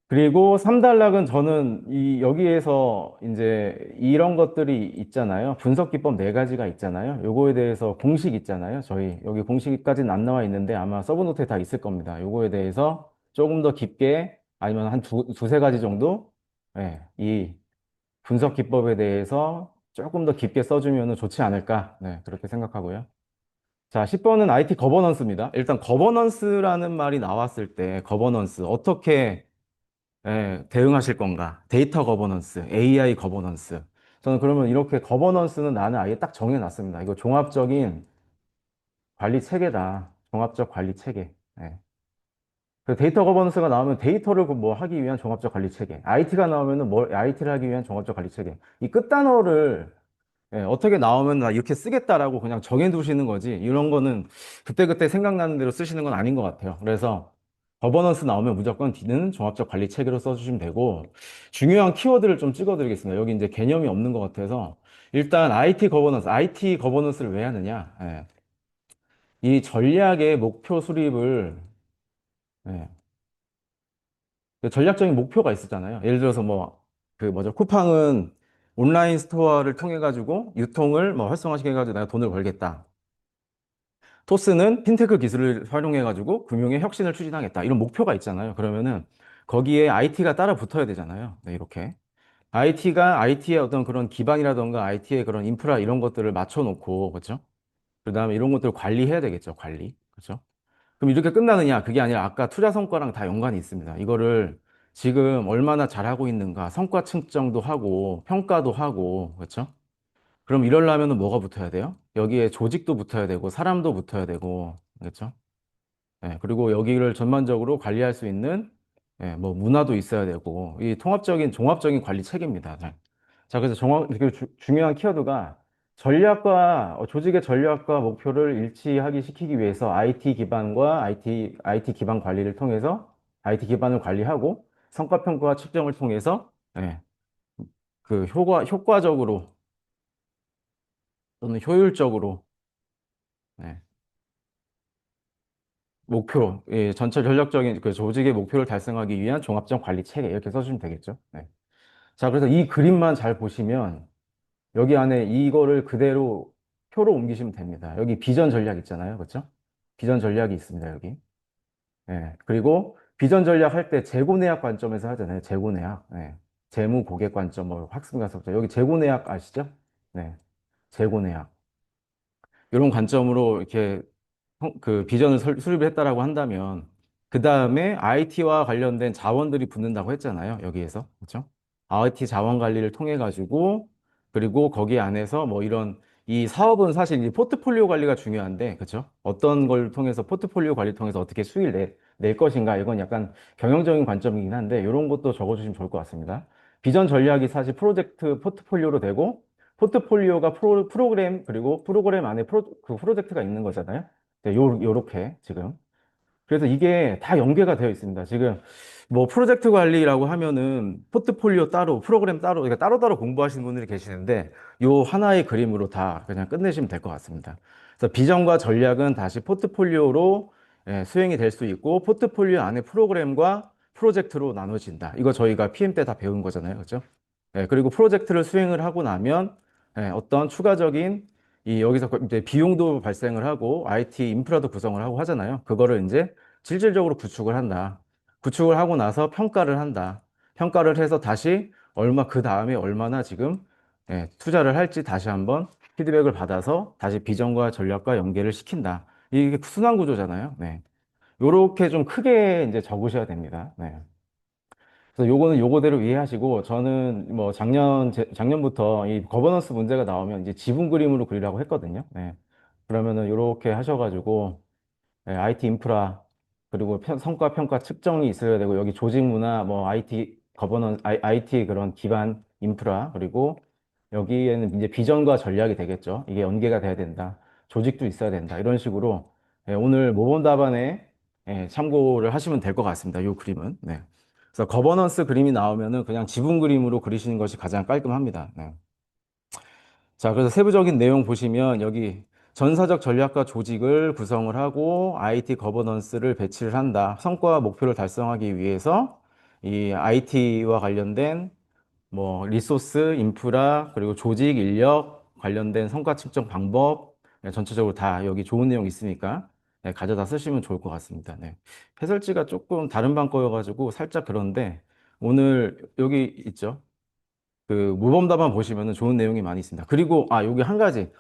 그리고 3단락은 저는 여기에서 이제 이런 것들이 있잖아요. 분석 기법 네 가지가 있잖아요. 요거에 대해서 공식 있잖아요. 저희 여기 공식까지는 안 나와 있는데 아마 서브노트에 다 있을 겁니다. 요거에 대해서 조금 더 깊게 아니면 한 두세 가지 정도 네, 이 분석 기법에 대해서 조금 더 깊게 써주면 좋지 않을까. 네, 그렇게 생각하고요. 자, 10번은 IT 거버넌스입니다. 일단 거버넌스라는 말이 나왔을 때 거버넌스 어떻게 대응하실 건가? 데이터 거버넌스, AI 거버넌스. 저는 그러면 이렇게 거버넌스는 나는 아예 딱 정해놨습니다. 이거 종합적인 관리 체계다. 종합적 관리 체계. 예. 그 데이터 거버넌스가 나오면 데이터를 뭐 하기 위한 종합적 관리 체계. IT가 나오면은 뭘 IT를 하기 위한 종합적 관리 체계. 이 끝단어를 어떻게 나오면 나 이렇게 쓰겠다라고 그냥 정해두시는 거지. 이런 거는 그때그때 생각나는 대로 쓰시는 건 아닌 것 같아요. 그래서 거버넌스 나오면 무조건 D는 종합적 관리 체계로 써주시면 되고, 중요한 키워드를 좀 찍어드리겠습니다. 여기 이제 개념이 없는 것 같아서. 일단 IT 거버넌스를 왜 하느냐. 이 전략의 목표 수립을, 예, 그 전략적인 목표가 있었잖아요. 예를 들어서 뭐, 그 뭐죠. 쿠팡은 온라인 스토어를 통해 가지고 유통을 뭐 활성화시켜 가지고 내가 돈을 벌겠다. 토스는 핀테크 기술을 활용해 가지고 금융의 혁신을 추진하겠다. 이런 목표가 있잖아요. 그러면은 거기에 IT가 따라 붙어야 되잖아요. 네, 이렇게. IT의 어떤 그런 기반이라던가 IT의 그런 인프라 이런 것들을 맞춰놓고, 그렇죠? 그다음에 이런 것들을 관리해야 되겠죠, 관리. 그렇죠? 그럼 이렇게 끝나느냐? 그게 아니라 아까 투자 성과랑 다 연관이 있습니다. 이거를 지금 얼마나 잘하고 있는가, 성과 측정도 하고, 평가도 하고, 그렇죠? 그럼 이러려면 뭐가 붙어야 돼요? 여기에 조직도 붙어야 되고, 사람도 붙어야 되고, 그렇죠? 예, 그리고 여기를 전반적으로 관리할 수 있는 예, 뭐 문화도 있어야 되고, 이 통합적인, 종합적인 관리 체계입니다. 네. 자, 그래서 이렇게 중요한 키워드가 전략과, 조직의 전략과 목표를 일치하게 시키기 위해서 IT 기반과 IT 기반 관리를 통해서 IT 기반을 관리하고 성과평가 측정을 통해서 예, 그 효과적으로 또는 효율적으로 예, 예, 전체 전략적인 그 조직의 목표를 달성하기 위한 종합적 관리 체계 이렇게 써주시면 되겠죠. 네. 자, 그래서 이 그림만 잘 보시면 여기 안에 이거를 그대로 표로 옮기시면 됩니다. 여기 비전 전략 있잖아요. 그렇죠? 비전 전략이 있습니다. 여기. 예. 그리고 비전 전략 할 때 재고내약 관점에서 하잖아요. 재고내약. 예. 재무 고객 관점, 뭐 학습 가속자. 여기 재고내약 아시죠? 네. 재고내약. 이런 관점으로 이렇게 그 비전을 수립을 했다라고 한다면 그 다음에 IT와 관련된 자원들이 붙는다고 했잖아요. 여기에서. 그렇죠? IT 자원 관리를 통해 가지고 그리고 거기 안에서 뭐 이런 이 사업은 사실 이 포트폴리오 관리가 중요한데 그렇죠? 어떤 걸 통해서 포트폴리오 관리를 통해서 어떻게 수익을 낼 것인가 이건 약간 경영적인 관점이긴 한데 이런 것도 적어주시면 좋을 것 같습니다. 비전 전략이 사실 프로젝트 포트폴리오로 되고 포트폴리오가 프로그램 그리고 프로그램 안에 그 프로젝트가 있는 거잖아요. 네, 요렇게 지금. 그래서 이게 다 연계가 되어 있습니다. 지금 뭐 프로젝트 관리라고 하면은 포트폴리오 따로, 프로그램 따로, 그러니까 따로따로 공부하시는 분들이 계시는데 요 하나의 그림으로 다 그냥 끝내시면 될 것 같습니다. 그래서 비전과 전략은 다시 포트폴리오로 수행이 될 수 있고 포트폴리오 안에 프로그램과 프로젝트로 나눠진다. 이거 저희가 PM 때 다 배운 거잖아요. 그렇죠? 그리고 프로젝트를 수행을 하고 나면 어떤 추가적인 여기서 이제 비용도 발생을 하고 IT 인프라도 구성을 하고 하잖아요. 그거를 이제 실질적으로 구축을 한다. 구축을 하고 나서 평가를 한다. 평가를 해서 다시 그 다음에 얼마나 지금 투자를 할지 다시 한번 피드백을 받아서 다시 비전과 전략과 연계를 시킨다. 이게 순환 구조잖아요. 네. 요렇게 좀 크게 이제 적으셔야 됩니다. 네. 그래서 요거는 요거대로 이해하시고 저는 뭐 작년부터 이 거버넌스 문제가 나오면 이제 지분 그림으로 그리라고 했거든요. 네. 그러면은 요렇게 하셔가지고 IT 인프라 그리고 성과 평가 측정이 있어야 되고 여기 조직 문화 뭐 IT IT 그런 기반 인프라 그리고 여기에는 이제 비전과 전략이 되겠죠. 이게 연계가 돼야 된다. 조직도 있어야 된다. 이런 식으로 오늘 모범 답안에 참고를 하시면 될 것 같습니다. 요 그림은. 네. 그래서 거버넌스 그림이 나오면은 그냥 지분 그림으로 그리시는 것이 가장 깔끔합니다. 네. 자, 그래서 세부적인 내용 보시면 여기 전사적 전략과 조직을 구성을 하고 IT 거버넌스를 배치를 한다. 성과와 목표를 달성하기 위해서 이 IT와 관련된 뭐 리소스, 인프라, 그리고 조직, 인력 관련된 성과 측정 방법 전체적으로 다 여기 좋은 내용 있으니까 가져다 쓰시면 좋을 것 같습니다. 네. 해설지가 조금 다른 방 거여가지고 살짝 그런데 오늘 여기 있죠. 그 모범답안 보시면은 좋은 내용이 많이 있습니다. 그리고 여기 한 가지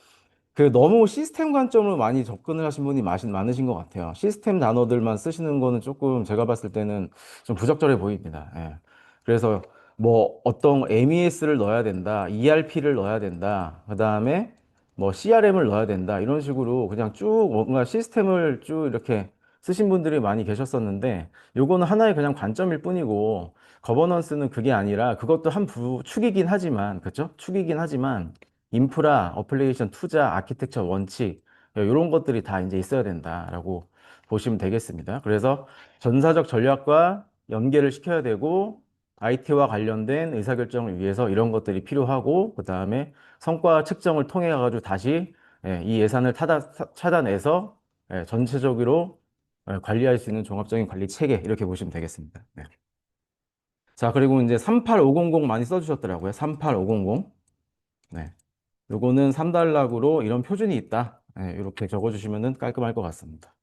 그 너무 시스템 관점으로 많이 접근을 하신 분이 많으신 것 같아요. 시스템 단어들만 쓰시는 거는 조금 제가 봤을 때는 좀 부적절해 보입니다. 예. 그래서 뭐 어떤 MES를 넣어야 된다, ERP를 넣어야 된다, 그 다음에 뭐 CRM을 넣어야 된다 이런 식으로 그냥 쭉 뭔가 시스템을 쭉 이렇게 쓰신 분들이 많이 계셨었는데 요거는 하나의 그냥 관점일 뿐이고 거버넌스는 그게 아니라 그것도 한 축이긴 하지만 그렇죠? 축이긴 하지만 인프라, 어플리케이션 투자, 아키텍처 원칙 이런 것들이 다 이제 있어야 된다라고 보시면 되겠습니다. 그래서 전사적 전략과 연계를 시켜야 되고 IT와 관련된 의사결정을 위해서 이런 것들이 필요하고 그 다음에 성과 측정을 통해 가지고 다시 이 예산을 찾아내서 전체적으로 관리할 수 있는 종합적인 관리 체계 이렇게 보시면 되겠습니다. 네. 자, 그리고 이제 38500 많이 써주셨더라고요. 38500. 네. 요거는 3단락으로 이런 표준이 있다. 이렇게 적어주시면 깔끔할 것 같습니다.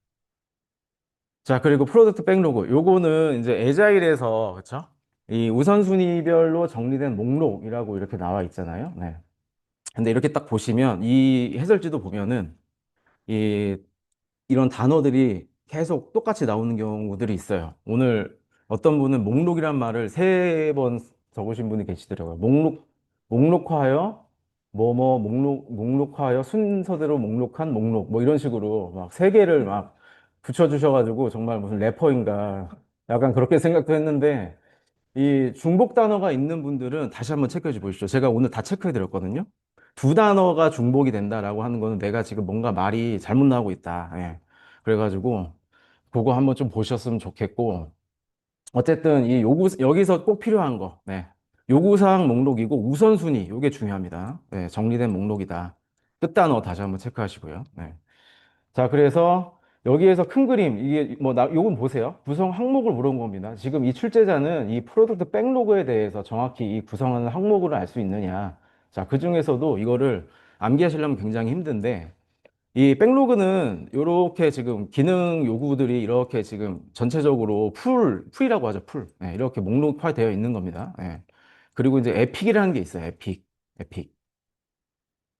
자, 그리고 프로덕트 백로그. 요거는 이제 에자일에서, 그쵸? 이 우선순위별로 정리된 목록이라고 이렇게 나와 있잖아요. 네. 근데 이렇게 딱 보시면, 이 해설지도 보면은, 이, 이런 단어들이 계속 똑같이 나오는 경우들이 있어요. 오늘 어떤 분은 목록이란 말을 3번 적으신 분이 계시더라고요. 목록하여, 목록하여 순서대로 목록한 목록, 뭐 이런 식으로 막 3개를 막 붙여주셔가지고 정말 무슨 래퍼인가 약간 그렇게 생각도 했는데 이 중복 단어가 있는 분들은 다시 한번 체크해 보십시오. 제가 오늘 다 체크해 드렸거든요. 2단어가 중복이 된다라고 하는 거는 내가 지금 뭔가 말이 잘못 나오고 있다. 예. 그래가지고 그거 한번 좀 보셨으면 좋겠고 어쨌든 이 여기서 꼭 필요한 거. 네. 요구사항 목록이고 우선순위. 요게 중요합니다. 네, 정리된 목록이다. 끝단어 다시 한번 체크하시고요. 네. 자, 그래서 여기에서 큰 그림, 이게 뭐, 요건 보세요. 구성 항목을 물어본 겁니다. 지금 이 출제자는 이 프로덕트 백로그에 대해서 정확히 이 구성하는 항목을 알 수 있느냐. 자, 그 중에서도 이거를 암기하시려면 굉장히 힘든데, 이 백로그는 이렇게 지금 기능 요구들이 이렇게 지금 전체적으로 풀이라고 하죠, 풀. 네, 이렇게 목록화되어 있는 겁니다. 네. 그리고 이제 에픽이라는 게 있어요, 에픽.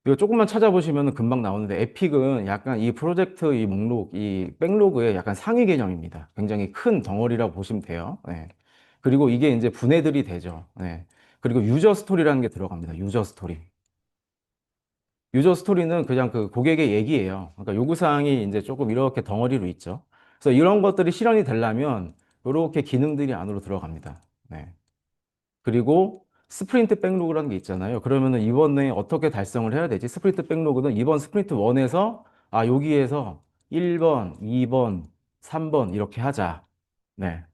이거 조금만 찾아보시면 금방 나오는데 에픽은 약간 이 프로젝트 이 목록, 이 백로그의 약간 상위 개념입니다. 굉장히 큰 덩어리라고 보시면 돼요. 네. 그리고 이게 이제 분해들이 되죠. 네. 그리고 유저 스토리라는 게 들어갑니다. 유저 스토리. 유저 스토리는 그냥 그 고객의 얘기예요. 그러니까 요구사항이 이제 조금 이렇게 덩어리로 있죠. 그래서 이런 것들이 실현이 되려면 이렇게 기능들이 안으로 들어갑니다. 네. 그리고 스프린트 백로그라는 게 있잖아요. 그러면은 이번에 어떻게 달성을 해야 되지? 스프린트 백로그는 이번 스프린트 1에서 여기에서 1번, 2번, 3번 이렇게 하자. 네.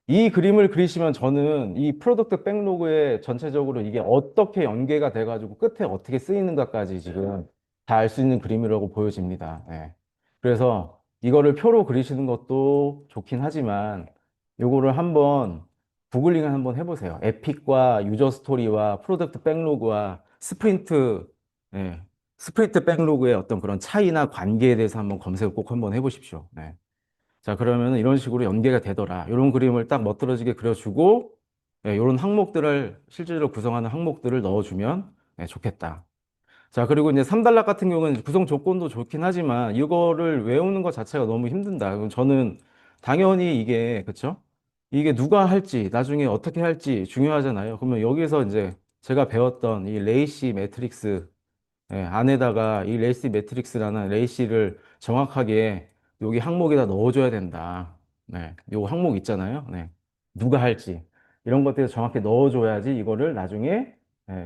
이 그림을 그리시면 저는 이 프로덕트 백로그에 전체적으로 이게 어떻게 연계가 돼가지고 끝에 어떻게 쓰이는가까지 지금 다 알 수 있는 그림이라고 보여집니다. 네. 그래서 이거를 표로 그리시는 것도 좋긴 하지만 요거를 한번 구글링을 한번 해보세요. 에픽과 유저 스토리와 프로덕트 백로그와 스프린트, 예, 스프린트 백로그의 어떤 그런 차이나 관계에 대해서 한번 검색을 꼭 한번 해보십시오. 네. 자, 그러면 이런 식으로 연계가 되더라. 이런 그림을 딱 멋들어지게 그려주고, 이런 항목들을, 실제로 구성하는 항목들을 넣어주면 좋겠다. 자, 그리고 이제 3단락 같은 경우는 구성 조건도 좋긴 하지만 이거를 외우는 것 자체가 너무 힘든다. 그럼 저는 당연히 이게, 그쵸? 이게 누가 할지, 나중에 어떻게 할지 중요하잖아요. 그러면 여기서 이제 제가 배웠던 이 레이시 매트릭스 안에다가 이 레이시 매트릭스라는 레이시를 정확하게 여기 항목에다 넣어줘야 된다. 네, 요 항목 있잖아요. 네, 누가 할지 이런 것들을 정확히 넣어줘야지 이거를 나중에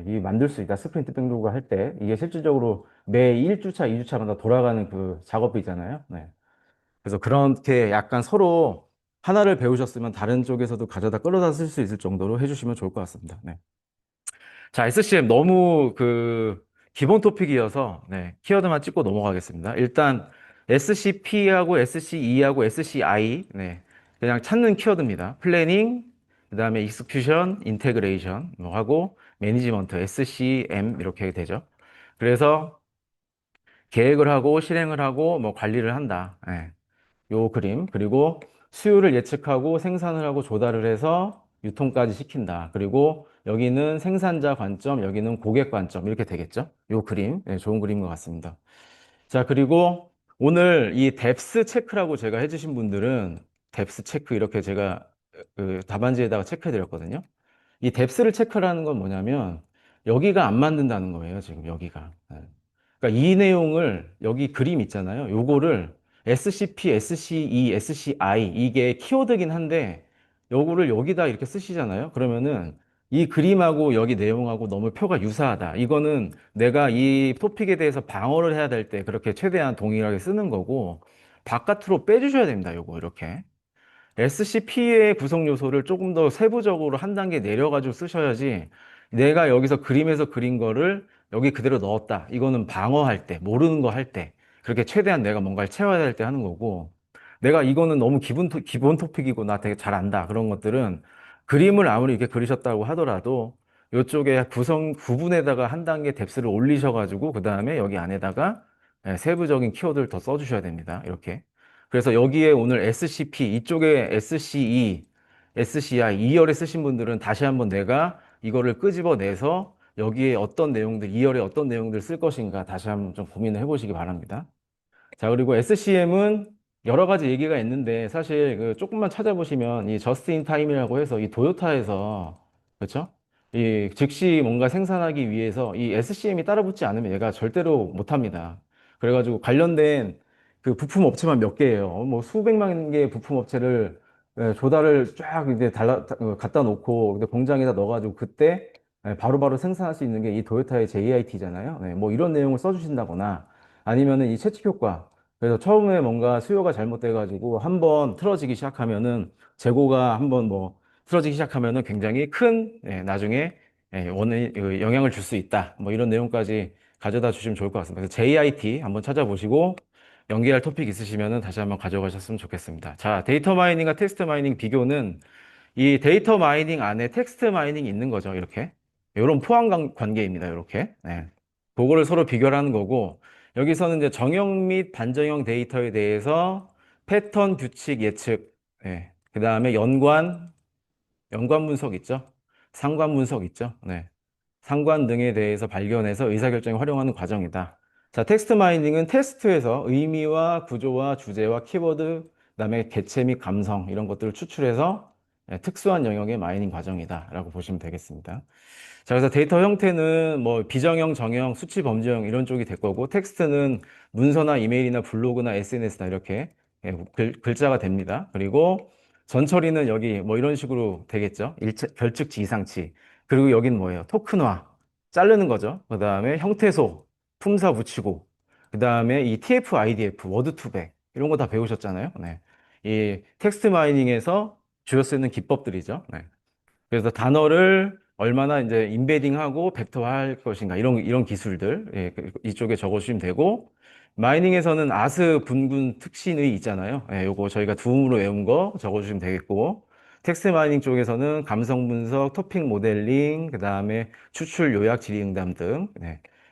이 만들 수 있다. 스프린트 백로그 할 때 이게 실질적으로 매 1주차, 2주차마다 돌아가는 그 작업이잖아요. 네, 그래서 그렇게 약간 서로 하나를 배우셨으면 다른 쪽에서도 가져다 끌어다 쓸 수 있을 정도로 해주시면 좋을 것 같습니다. 네. 자, SCM 너무 그 기본 토픽이어서 네, 키워드만 찍고 넘어가겠습니다. 일단 SCP하고 SCE하고 SCI 네, 그냥 찾는 키워드입니다. 플래닝, 그다음에 익스큐션, 인테그레이션 뭐 하고 매니지먼트 SCM 이렇게 되죠. 그래서 계획을 하고 실행을 하고 뭐 관리를 한다. 네. 요 그림. 그리고 수요를 예측하고 생산을 하고 조달을 해서 유통까지 시킨다. 그리고 여기는 생산자 관점, 여기는 고객 관점. 이렇게 되겠죠? 요 그림. 네, 좋은 그림인 것 같습니다. 자, 그리고 오늘 이 뎁스 체크라고 제가 해주신 분들은 뎁스 체크 이렇게 제가 그 답안지에다가 체크해 드렸거든요. 이 뎁스를 체크라는 건 뭐냐면 여기가 안 맞는다는 거예요, 지금 여기가. 네. 그러니까 이 내용을 여기 그림 있잖아요. 요거를 SCP, SCE, SCI 이게 키워드긴 한데 요거를 여기다 이렇게 쓰시잖아요. 그러면은 이 그림하고 여기 내용하고 너무 표가 유사하다. 이거는 내가 이 토픽에 대해서 방어를 해야 될 때 그렇게 최대한 동일하게 쓰는 거고 바깥으로 빼주셔야 됩니다. 요거 이렇게. SCP의 구성 요소를 조금 더 세부적으로 한 단계 내려가지고 쓰셔야지 내가 여기서 그림에서 그린 거를 여기 그대로 넣었다. 이거는 방어할 때, 모르는 거 할 때, 그렇게 최대한 내가 뭔가를 채워야 될 때 하는 거고, 내가 이거는 너무 기본 토픽이고 나 되게 잘 안다. 그런 것들은 그림을 아무리 이렇게 그리셨다고 하더라도 이쪽에 구분에다가 한 단계 뎁스를 올리셔가지고 그 다음에 여기 안에다가 세부적인 키워드를 더 써주셔야 됩니다. 이렇게. 그래서 여기에 오늘 SCP, 이쪽에 SCE, SCI, 2열에 쓰신 분들은 다시 한번 내가 이거를 끄집어내서 여기에 어떤 내용들, 2열에 어떤 내용들 쓸 것인가 다시 한번 좀 고민을 해보시기 바랍니다. 자, 그리고 SCM은 여러 가지 얘기가 있는데 사실 그 조금만 찾아보시면 이 저스트 인 타임이라고 해서 이 도요타에서 그렇죠? 이 즉시 뭔가 생산하기 위해서 이 SCM이 따라붙지 않으면 얘가 절대로 못 합니다. 그래가지고 관련된 그 부품 업체만 몇 개예요. 뭐 수백만 개의 부품 업체를 조달을 쫙 이제 갖다 놓고 근데 공장에다 넣어가지고 그때 바로바로 생산할 수 있는 게 이 도요타의 JIT잖아요. 뭐 이런 내용을 써주신다거나 아니면은 이 채찍 효과. 그래서 처음에 뭔가 수요가 잘못돼가지고 한번 틀어지기 시작하면은 재고가 한번 뭐 틀어지기 시작하면은 굉장히 큰 나중에 원인 영향을 줄 수 있다. 뭐 이런 내용까지 가져다 주시면 좋을 것 같습니다. 그래서 JIT 한번 찾아보시고 연계할 토픽 있으시면은 다시 한번 가져가셨으면 좋겠습니다. 자, 데이터 마이닝과 텍스트 마이닝 비교는 이 데이터 마이닝 안에 텍스트 마이닝이 있는 거죠. 이렇게. 이런 포함 관계입니다. 이렇게. 네. 그거를 서로 비교를 하는 거고, 여기서는 이제 정형 및 반정형 데이터에 대해서 패턴, 규칙, 예측, 그 다음에 연관 분석 있죠? 상관 분석 있죠? 네. 상관 등에 대해서 발견해서 의사결정에 활용하는 과정이다. 자, 텍스트 마이닝은 텍스트에서 의미와 구조와 주제와 키워드, 그다음에 개체 및 감성 이런 것들을 추출해서 특수한 영역의 마이닝 과정이다라고 보시면 되겠습니다. 자, 그래서 데이터 형태는 뭐 비정형, 정형, 수치 범죄형 이런 쪽이 될 거고 텍스트는 문서나 이메일이나 블로그나 SNS나 이렇게 글자가 됩니다. 그리고 전처리는 여기 뭐 이런 식으로 되겠죠. 결측치, 이상치. 그리고 여긴 뭐예요? 토큰화. 자르는 거죠. 그 다음에 형태소, 품사 붙이고. 그 다음에 이 TF, IDF, 워드 투백. 이런 거 다 배우셨잖아요. 네. 이 텍스트 마이닝에서 주로 쓰는 기법들이죠. 네. 그래서 단어를 얼마나 이제 인베딩하고 벡터화할 것인가 이런 기술들 이쪽에 적어주시면 되고 마이닝에서는 아스 분군 특신의 있잖아요. 요거 저희가 두음으로 외운 거 적어주시면 되겠고 텍스트 마이닝 쪽에서는 감성 분석, 토픽 모델링, 그 다음에 추출 요약 질의응답 등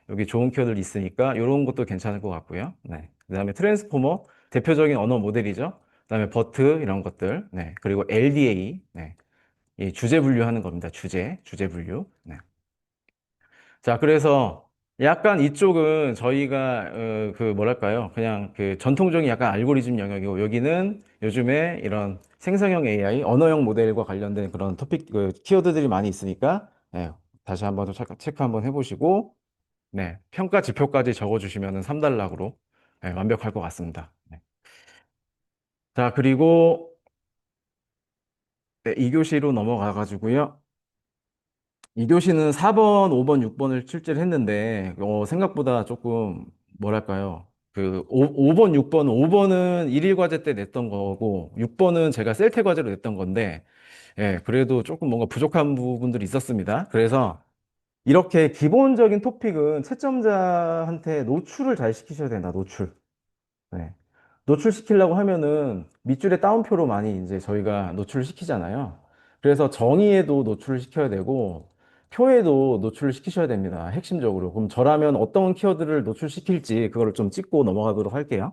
여기 좋은 키워드들 있으니까 이런 것도 괜찮을 것 같고요. 그 다음에 트랜스포머 대표적인 언어 모델이죠. 그 다음에 버트 이런 것들 그리고 LDA 이 주제 분류하는 겁니다. 주제 분류. 네. 자, 그래서 약간 이쪽은 저희가 그 뭐랄까요? 그냥 그 전통적인 약간 알고리즘 영역이고 여기는 요즘에 이런 생성형 AI, 언어형 모델과 관련된 그런 토픽 그 키워드들이 많이 있으니까 다시 한번 더 체크 한번 해보시고 평가 지표까지 적어주시면은 3단락으로 완벽할 것 같습니다. 자, 그리고 2교시로 넘어가 가지고요. 2교시는 4번, 5번, 6번을 출제를 했는데, 생각보다 조금, 뭐랄까요. 그, 5번, 6번, 5번은 일일 과제 때 냈던 거고, 6번은 제가 셀태 과제로 냈던 건데, 그래도 조금 뭔가 부족한 부분들이 있었습니다. 그래서, 이렇게 기본적인 토픽은 채점자한테 노출을 잘 시키셔야 된다, 노출. 네. 노출시키려고 하면은 밑줄에 따옴표로 많이 이제 저희가 노출을 시키잖아요. 그래서 정의에도 노출을 시켜야 되고 표에도 노출을 시키셔야 됩니다. 핵심적으로. 그럼 저라면 어떤 키워드를 노출시킬지 그거를 좀 찍고 넘어가도록 할게요.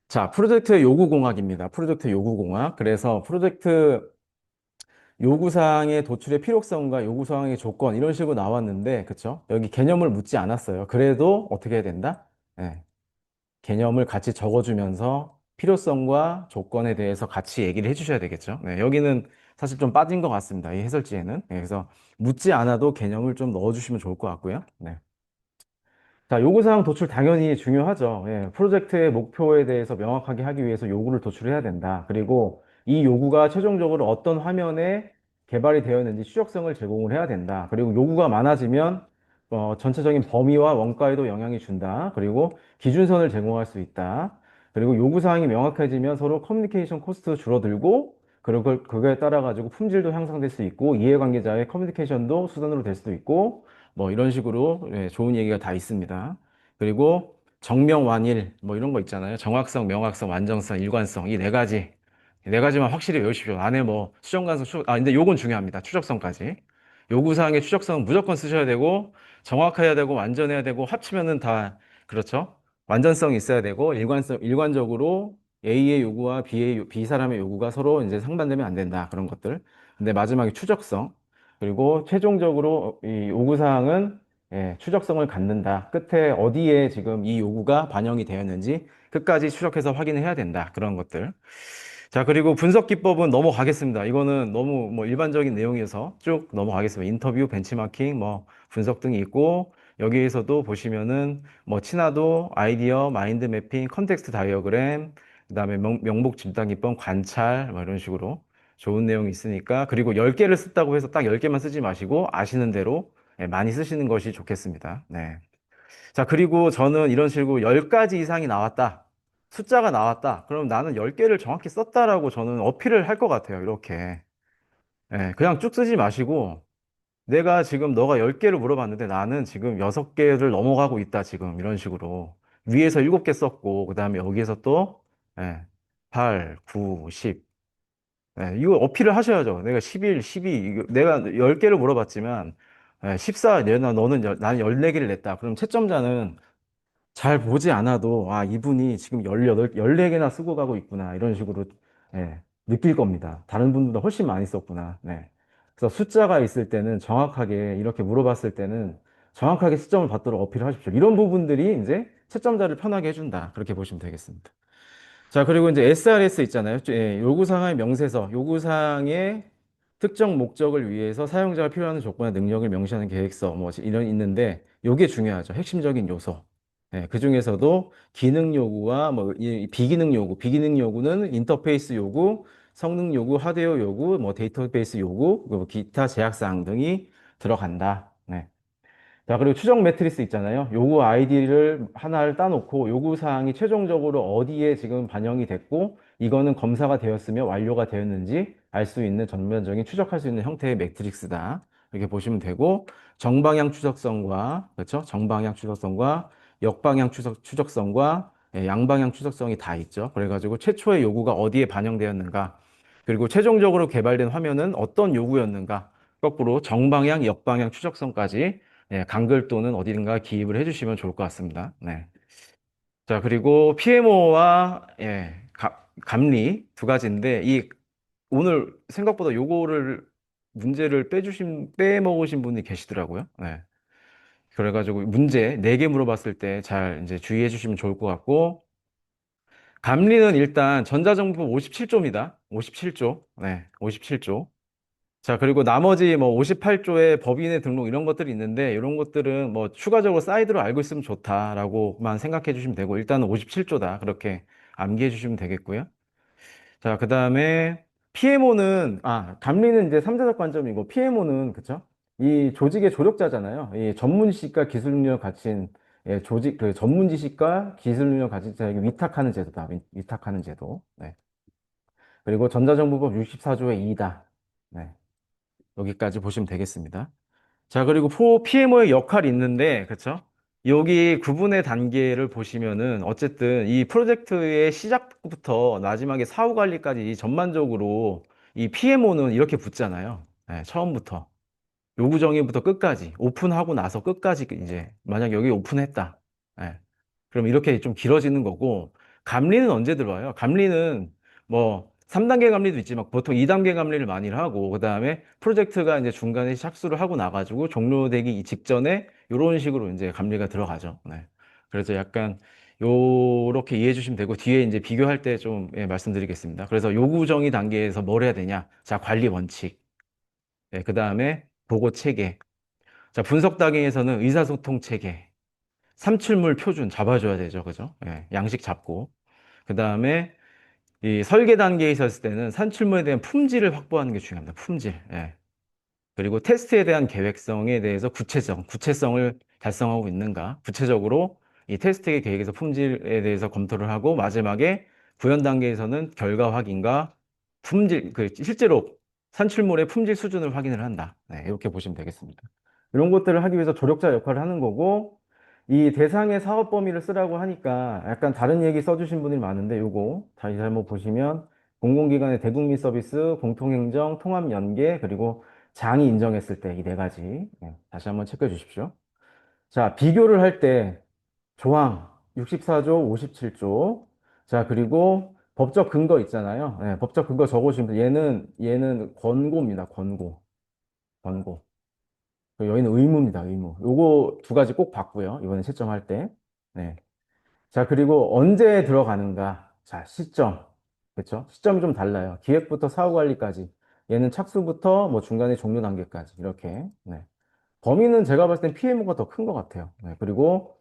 자, 프로젝트 요구공학입니다. 프로젝트 요구공학. 그래서 프로젝트 요구사항의 도출의 필요성과 요구사항의 조건 이런 식으로 나왔는데, 그쵸? 여기 개념을 묻지 않았어요. 그래도 어떻게 해야 된다? 네. 개념을 같이 적어주면서 필요성과 조건에 대해서 같이 얘기를 해주셔야 되겠죠. 여기는 사실 좀 빠진 것 같습니다. 이 해설지에는. 그래서 묻지 않아도 개념을 좀 넣어주시면 좋을 것 같고요. 자, 요구사항 도출 당연히 중요하죠. 프로젝트의 목표에 대해서 명확하게 하기 위해서 요구를 도출해야 된다. 그리고 이 요구가 최종적으로 어떤 화면에 개발이 되어 있는지 추적성을 제공을 해야 된다. 그리고 요구가 많아지면 전체적인 범위와 원가에도 영향이 준다. 그리고 기준선을 제공할 수 있다. 그리고 요구사항이 명확해지면 서로 커뮤니케이션 코스트 줄어들고 그리고 그거에 따라 가지고 품질도 향상될 수 있고 이해관계자의 커뮤니케이션도 수단으로 될 수도 있고 뭐 이런 식으로 좋은 얘기가 다 있습니다. 그리고 정명, 완일 뭐 이런 거 있잖아요. 정확성, 명확성, 완전성, 일관성 이 네 가지. 이 네 가지만 확실히 외우십시오. 안에 뭐 수정, 간섭, 근데 요건 중요합니다. 추적성까지. 요구사항의 추적성은 무조건 쓰셔야 되고 정확해야 되고 완전해야 되고 합치면은 다 그렇죠. 완전성이 있어야 되고 일관적으로 A의 요구와 B 사람의 요구가 서로 이제 상반되면 안 된다. 그런 것들. 근데 마지막에 추적성. 그리고 최종적으로 이 요구 사항은 예, 추적성을 갖는다. 끝에 어디에 지금 이 요구가 반영이 되었는지 끝까지 추적해서 확인을 해야 된다. 그런 것들. 자, 그리고 분석 기법은 넘어가겠습니다. 이거는 너무 뭐 일반적인 내용이어서 쭉 넘어가겠습니다. 인터뷰, 벤치마킹, 뭐 분석 등이 있고 여기에서도 보시면은 뭐 친화도, 아이디어, 마인드 매핑, 컨텍스트 다이어그램, 그다음에 명복 집단 기법, 관찰 뭐 이런 식으로 좋은 내용이 있으니까 그리고 10개를 썼다고 해서 딱 10개만 쓰지 마시고 아시는 대로 예, 많이 쓰시는 것이 좋겠습니다. 네. 자, 그리고 저는 이런 식으로 10가지 이상이 나왔다. 숫자가 나왔다. 그럼 나는 10개를 정확히 썼다라고 저는 어필을 할 것 같아요. 이렇게. 예, 그냥 쭉 쓰지 마시고 내가 지금 너가 10개를 물어봤는데 나는 지금 6개를 넘어가고 있다, 지금. 이런 식으로. 위에서 7개 썼고, 그 다음에 여기에서 또, 예, 8, 9, 10. 예, 이거 어필을 하셔야죠. 내가 11, 12, 내가 10개를 물어봤지만, 예, 14, 나는 14개를 냈다. 그럼 채점자는 잘 보지 않아도, 아, 이분이 지금 14개나 쓰고 가고 있구나. 이런 식으로, 예, 느낄 겁니다. 다른 분보다 훨씬 많이 썼구나. 네. 그래서 숫자가 있을 때는 정확하게, 이렇게 물어봤을 때는 정확하게 시점을 받도록 어필을 하십시오. 이런 부분들이 이제 채점자를 편하게 해준다. 그렇게 보시면 되겠습니다. 자, 그리고 이제 SRS 있잖아요. 예, 요구사항의 명세서, 요구사항의 특정 목적을 위해서 사용자가 필요한 조건과 능력을 명시하는 계획서, 뭐, 이런 있는데, 요게 중요하죠. 핵심적인 요소. 예, 그 중에서도 기능 요구와 뭐, 이 비기능 요구, 비기능 요구는 인터페이스 요구, 성능 요구, 하드웨어 요구, 뭐, 데이터베이스 요구, 그리고 기타 제약사항 등이 들어간다. 네. 자, 그리고 추적 매트리스 있잖아요. 요구 아이디를 하나를 따놓고 요구 사항이 최종적으로 어디에 지금 반영이 됐고 이거는 검사가 되었으며 완료가 되었는지 알 수 있는 전면적인 추적할 수 있는 형태의 매트릭스다. 이렇게 보시면 되고 정방향 추적성과 그렇죠? 정방향 추적성과 역방향 추적성과 예, 양방향 추적성이 다 있죠. 그래가지고 최초의 요구가 어디에 반영되었는가 그리고 최종적으로 개발된 화면은 어떤 요구였는가 거꾸로 정방향, 역방향 추적성까지 예, 간글 또는 어디든가 기입을 해주시면 좋을 것 같습니다. 네. 자, 그리고 PMO와 예, 감리 두 가지인데 이 오늘 생각보다 요거를 문제를 빼먹으신 분이 계시더라고요. 네. 그래가지고 문제 4개 물어봤을 때 잘 이제 주의해 주시면 좋을 것 같고 감리는 일단 전자정부 57조입니다. 57조. 네, 57조. 자, 그리고 나머지 뭐 58조의 법인의 등록 이런 것들이 있는데 이런 것들은 뭐 추가적으로 사이드로 알고 있으면 좋다라고만 생각해 주시면 되고 일단은 57조다. 그렇게 암기해 주시면 되겠고요. 자, 그다음에 PMO는 감리는 이제 3자적 관점이고 PMO는 그쵸? 이 조직의 조력자잖아요. 이 전문 지식과 기술 능력을 갖춘 예, 조직 그 전문 지식과 기술 능력을 가진 자에게 위탁하는 제도다. 위탁하는 제도. 네. 그리고 전자정보법 64조의 2다. 네. 여기까지 보시면 되겠습니다. 자, 그리고 PMO의 역할이 있는데, 그쵸? 여기 구분의 단계를 보시면은, 어쨌든 이 프로젝트의 시작부터 마지막에 사후 관리까지 전반적으로 이 PMO는 이렇게 붙잖아요. 네, 처음부터. 요구 정의부터 끝까지. 오픈하고 나서 끝까지 이제, 만약 여기 오픈했다. 네. 그럼 이렇게 좀 길어지는 거고, 감리는 언제 들어와요? 감리는 뭐, 3단계 감리도 있지만 보통 2단계 감리를 많이 하고, 그 다음에 프로젝트가 이제 중간에 착수를 하고 나가지고 종료되기 직전에 이런 식으로 이제 감리가 들어가죠. 네. 그래서 약간 요렇게 이해해 주시면 되고, 뒤에 이제 비교할 때 좀 말씀드리겠습니다. 그래서 요구 정의 단계에서 뭘 해야 되냐? 자, 관리 원칙. 네, 그 다음에 보고 체계. 자, 분석 단계에서는 의사소통 체계. 삼출물 표준 잡아줘야 되죠. 그죠? 예, 양식 잡고. 그 다음에 이 설계 단계에 있었을 때는 산출물에 대한 품질을 확보하는 게 중요합니다. 품질. 예. 그리고 테스트에 대한 계획성에 대해서 구체성을 달성하고 있는가. 구체적으로 이 테스트의 계획에서 품질에 대해서 검토를 하고 마지막에 구현 단계에서는 결과 확인과 실제로 산출물의 품질 수준을 확인을 한다. 네, 이렇게 보시면 되겠습니다. 이런 것들을 하기 위해서 조력자 역할을 하는 거고, 이 대상의 사업 범위를 쓰라고 하니까 약간 다른 얘기 써주신 분들이 많은데 요거 다시 한번 보시면 공공기관의 대국민 서비스, 공통행정, 통합연계, 그리고 장이 인정했을 때 이 네 가지 다시 한번 체크해 주십시오. 자, 비교를 할 때 조항, 64조, 57조. 자, 그리고 법적 근거 있잖아요. 네, 법적 근거 적어주시면 얘는 권고입니다. 권고. 그리고 여기는 의무입니다. 의무. 요거 두 가지 꼭 봤고요. 이번에 채점할 때. 네. 자, 그리고 언제 들어가는가? 자, 시점. 그렇죠? 시점이 좀 달라요. 기획부터 사후 관리까지. 얘는 착수부터 뭐 중간에 종료 단계까지. 이렇게. 네. 범위는 제가 봤을 땐 PMO가 더 큰 것 같아요. 네, 그리고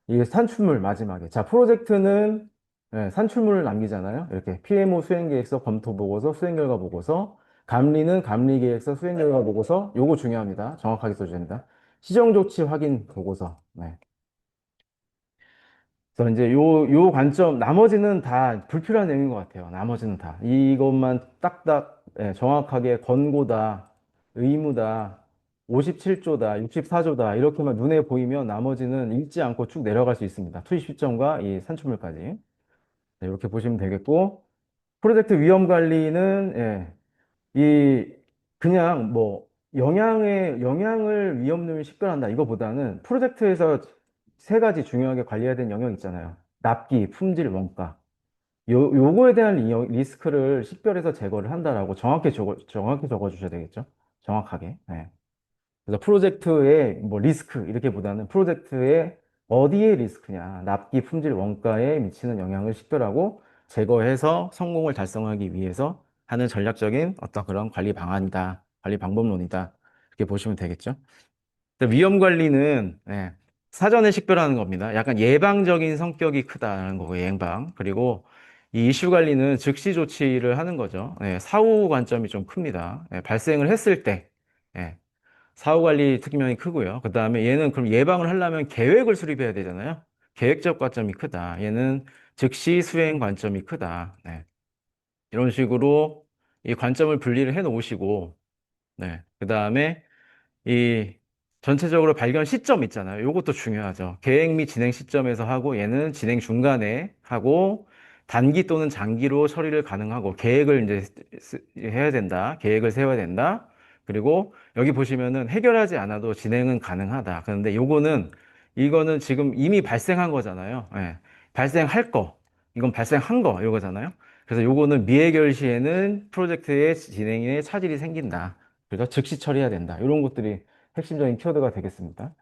이게 산출물 마지막에. 자, 프로젝트는 네, 산출물을 남기잖아요. 이렇게 PMO 수행계획서, 검토 보고서, 수행결과 보고서. 감리는 감리계획서, 수행결과 보고서. 요거 중요합니다. 정확하게 써주셔야 됩니다. 시정조치 확인 보고서. 네. 그래서 이제 요 관점, 나머지는 다 불필요한 내용인 것 같아요. 나머지는 다. 이것만 딱딱, 예, 정확하게 권고다, 의무다, 57조다, 64조다, 이렇게만 눈에 보이면 나머지는 읽지 않고 쭉 내려갈 수 있습니다. 투입 시점과 이 산출물까지. 네, 이렇게 보시면 되겠고, 프로젝트 위험 관리는, 예, 이 그냥 뭐 영향을 위험률을 식별한다 이거보다는 프로젝트에서 세 가지 중요하게 관리해야 되는 영역 있잖아요. 납기, 품질, 원가. 요거에 대한 리스크를 식별해서 제거를 한다라고 정확히 적어 주셔야 되겠죠. 정확하게. 네. 그래서 프로젝트의 뭐 리스크 이렇게보다는 프로젝트의 어디에 리스크냐, 납기, 품질, 원가에 미치는 영향을 식별하고 제거해서 성공을 달성하기 위해서 하는 전략적인 어떤 그런 관리 방안이다, 관리 방법론이다 이렇게 보시면 되겠죠. 근데 위험 관리는 사전에 식별하는 겁니다. 약간 예방적인 성격이 크다는 거고 예방. 그리고 이 이슈 관리는 즉시 조치를 하는 거죠. 사후 관점이 좀 큽니다. 발생을 했을 때. 예, 사후관리 특기면이 크고요. 그 다음에 얘는 그럼 예방을 하려면 계획을 수립해야 되잖아요. 계획적 관점이 크다. 얘는 즉시 수행 관점이 크다. 네. 이런 식으로 이 관점을 분리를 해 놓으시고, 네. 그 다음에 이 전체적으로 발견 시점 있잖아요. 요것도 중요하죠. 계획 및 진행 시점에서 하고 얘는 진행 중간에 하고 단기 또는 장기로 처리를 가능하고 계획을 이제 해야 된다. 계획을 세워야 된다. 그리고 여기 보시면은 해결하지 않아도 진행은 가능하다. 그런데 이거는 지금 이미 발생한 거잖아요. 예. 발생할 거. 이건 발생한 거 이거잖아요. 그래서 요거는 미해결 시에는 프로젝트의 진행에 차질이 생긴다. 그래서 즉시 처리해야 된다. 이런 것들이 핵심적인 키워드가 되겠습니다.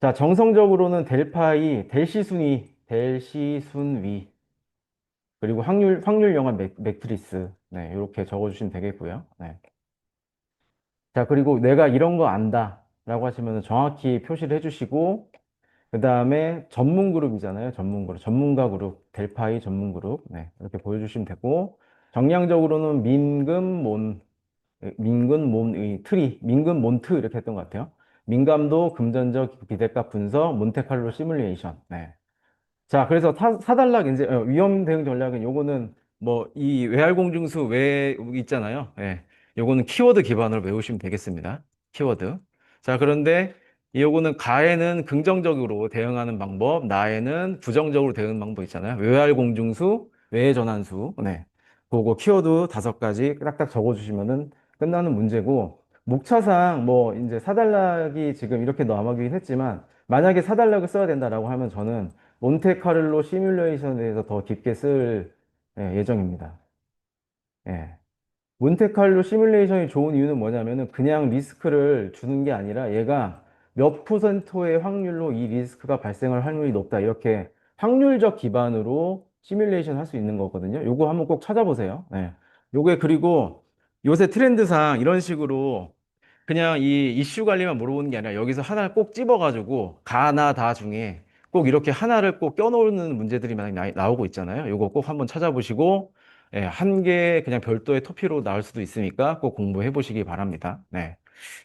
자, 정성적으로는 델파이, 델시순위, 그리고 확률 영화 매트리스. 네, 이렇게 적어주시면 되겠고요. 네. 자, 그리고 내가 이런 거 안다. 라고 하시면 정확히 표시를 해주시고, 그 다음에 전문 그룹이잖아요. 전문 그룹. 전문가 그룹. 델파이 전문 그룹. 네, 이렇게 보여주시면 되고, 정량적으로는 민근, 몬의, 민근, 몬트 이렇게 했던 것 같아요. 민감도, 금전적 비대가 분석, 몬테칼로 시뮬레이션. 네. 자, 그래서 사단락 이제 위험 대응 전략은 요거는 뭐 이 외활공중수 외 있잖아요. 예. 요거는 키워드 기반으로 외우시면 되겠습니다. 키워드. 자, 그런데 요거는 가에는 긍정적으로 대응하는 방법, 나에는 부정적으로 대응하는 방법 있잖아요. 외활공중수, 외전환수. 네. 그거 키워드 5가지 딱딱 적어 주시면은 끝나는 문제고 목차상 뭐 이제 사단락이 지금 이렇게 남아있긴 했지만 만약에 사단락을 써야 된다라고 하면 저는 몬테카를로 시뮬레이션에 대해서 더 깊게 쓸 예정입니다. 예. 몬테칼로 시뮬레이션이 좋은 이유는 뭐냐면은 그냥 리스크를 주는 게 아니라 얘가 몇 퍼센트의 확률로 이 리스크가 발생할 확률이 높다. 이렇게 확률적 기반으로 시뮬레이션 할 수 있는 거거든요. 요거 한번 꼭 찾아보세요. 네. 요게 그리고 요새 트렌드상 이런 식으로 그냥 이 이슈 관리만 물어보는 게 아니라 여기서 하나를 꼭 집어가지고 가나 다 중에 꼭 이렇게 하나를 꼭 껴놓는 문제들이 많이 나오고 있잖아요. 요거 꼭 한번 찾아보시고 예, 한 개 그냥 별도의 토피로 나올 수도 있으니까 꼭 공부해 보시기 바랍니다. 네.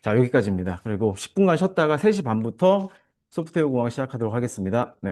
자, 여기까지입니다. 그리고 10분간 쉬었다가 3시 반부터 소프트웨어 공학 시작하도록 하겠습니다. 네.